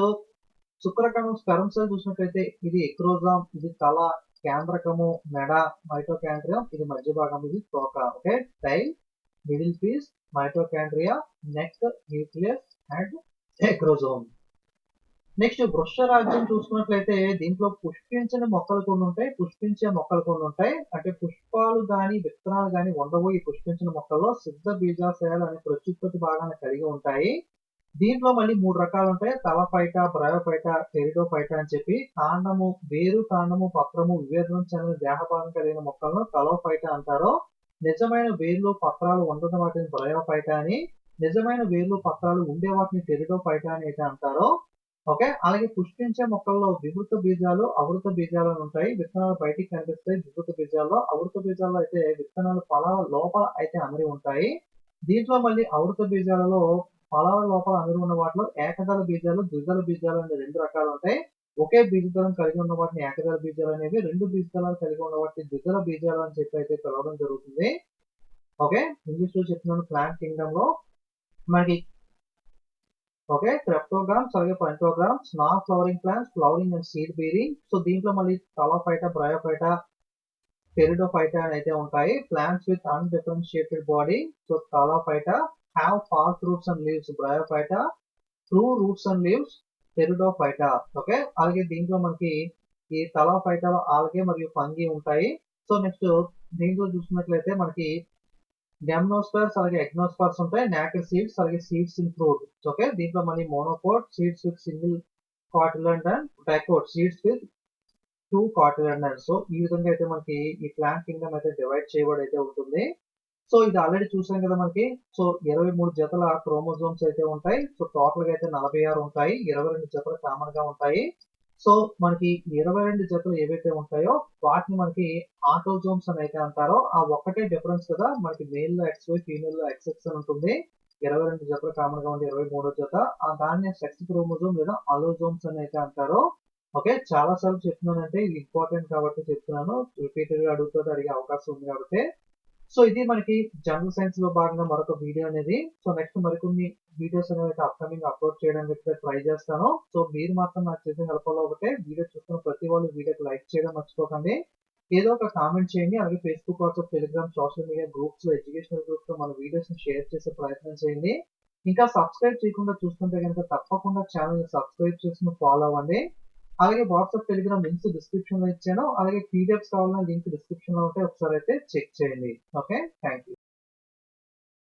శుక్రకణం, స్పెర్మ్ సెల్ చూసినట్లయితే ఇది ఎక్రోజామ్, ఇది తల, కేంద్రకము, మెడ, మైటోకాండ్రియం, ఇది మధ్య భాగం, ఇది తోక. Okay, tail, middle piece, mitochondria, neck, nucleus and acrosome. Next వృక్ష రాజ్యం చూసుకున్నట్లయితే దీంట్లో పుష్పించని మొక్కలు కొన్ని ఉంటాయి, పుష్పించే మొక్కలు కొన్ని ఉంటాయి. అంటే పుష్పాలు గాని విత్తనాలు గాని ఉండవు ఈ పుష్పించిన మొక్కల్లో. సిద్ధ బీజాశయాలు అనే ప్రత్యుత్పత్తి భాగాన్ని కలిగి ఉంటాయి. దీంట్లో మళ్ళీ 3 రకాలు ఉంటాయి. తలఫైటా, బ్రయోఫైటా, టెరిడోఫైటా అని చెప్పి కాండము, వేరు, కాండము, పత్రము విభేదనం చెందిన దేహభాగం కలిగిన మొక్కలను తలోఫైటా అంటారు. నిజమైన వేర్లు, పత్రాలు ఉండని వాటిని బ్రయోఫైటా అని, నిజమైన వేర్లు, పత్రాలు ఉండే వాటిని టెరిడోఫైటా అని అయితే అంటారు. ఓకే, అలాగే పుష్పించే మొక్కల్లో వివృత బీజాలు, అవృత బీజాలు అని ఉంటాయి. విత్తనాలు బయటికి కనిపిస్తాయి వివృత బీజాల్లో. అవృత బీజాల్లో అయితే విత్తనాలు ఫలాల లోపల అయితే అమరి ఉంటాయి. దీంట్లో మళ్ళీ అవృత బీజాలలో ఫలాల లోపల అమరి ఉన్న వాటిలో ఏకదళ బీజాలు, ద్విదళ బీజాలు అనే 2 రకాలు ఉంటాయి. ఒకే బీజదళం కలిగి ఉన్న వాటిని ఏకదళ బీజాలు అనేవి, 2 బీజదళాలు కలిగి ఉన్న వాటిని ద్విదళ బీజాలు అని చెప్పి అయితే పిలవడం జరుగుతుంది. ఓకే, ఇంగ్లీష్ లో చెప్తున్నాను. ప్లాంట్ కింగ్డమ్ లో మనకి ఓకే క్రెప్టోగ్రామ్స్ అలాగే phanerogams, non flowering plants, flowering and seed bearing. So దీంట్లో మళ్ళీ తలోఫైటా, బ్రయోఫైటా, టెరిడోఫైటా అని అయితే ఉంటాయి. Plants with undifferentiated body. So thallophyta have false roots and leaves, bryophyta true roots and leaves, pteridophyta. Okay, అలాగే దీంట్లో మనకి ఈ తలోఫైటాలో ఆల్గే మరియు ఫంగి ఉంటాయి. సో నెక్స్ట్ దీంట్లో చూసినట్లయితే మనకి గెమ్నోస్పర్స్ అలాగే ఎగ్నోస్పర్స్ ఉంటాయి. నాకెడ్ సీడ్స్ అలాగే సీడ్స్ ఇన్ ఫ్రూట్. ఓకే, దీంట్లో మళ్ళీ monocot seeds with single కాటిలాండ్ and డైకోట్ seeds with 2 కాటిలాండ్. So ఈ విధంగా అయితే మనకి ఈ ప్లాంట్ కింగ్డమ్ అయితే డివైడ్ చేయబడి అయితే ఉంటుంది. సో ఇది ఆల్రెడీ చూసాం కదా మనకి. సో 23 జతల క్రోమోజోమ్స్ అయితే ఉంటాయి. సో టోటల్ గా అయితే 46 ఉంటాయి. 22 జతలు కామన్ గా ఉంటాయి. సో మనకి 22 జతలు ఏవైతే ఉంటాయో వాటిని మనకి ఆటోజోమ్స్ అని అయితే అంటారో. ఆ ఒక్కటే డిఫరెన్స్ కదా, మనకి మేల్ లో XY, ఫీమేల్ లో XX అని ఉంటుంది. 22 జతలు కామన్ గా ఉంటే 23వ జత ఆ దాన్ని సెక్స్ క్రోమోజోమ్ లేదా అలోజోమ్స్ అని అయితే అంటారు. ఓకే, చాలా సార్లు చెప్తున్నానంటే ఇది ఇంపార్టెంట్ కాబట్టి చెప్తున్నాను. రిపీటెడ్ గా అడుగుతుంది, అడిగే అవకాశం ఉంది కాబట్టి. సో ఇది మనకి జనరల్ సైన్స్ లో భాగంగా మరొక వీడియో అనేది. సో నెక్స్ట్ మరికొన్ని వీడియోస్ అనేవి అయితే అప్కమింగ్ అప్లోడ్ చేయడానికి అయితే ట్రై చేస్తాను. సో మీరు మాత్రం నాకు చేసిన హెల్ప్ వల్ల ఒకటే, వీడియో చూస్తున్న ప్రతి వాళ్ళు వీడియోకి లైక్ చేయడం మర్చిపోకండి. ఏదో ఒక కామెంట్ చేయండి. అలాగే Facebook, WhatsApp, Telegram, social media groups లో, ఎడ్యుకేషనల్ గ్రూప్స్ లో మన వీడియోస్ ని షేర్ చేసే ప్రయత్నం చేయండి. ఇంకా సబ్స్క్రైబ్ చేయకుండా చూస్తుంటే కనుక తప్పకుండా ఛానల్ ని సబ్స్క్రైబ్ చేసుకుని ఫాలో అవ్వండి. అలాగే వాట్సాప్, టెలిగ్రామ్ లింక్స్ డిస్క్రిప్షన్ లో ఇచ్చాను. అలాగే పీడిఎఫ్స్ కావాలన్నా లింక్ డిస్క్రిప్షన్ లో ఉంటే ఒకసారి అయితే చెక్ చేయండి. Okay, thank you.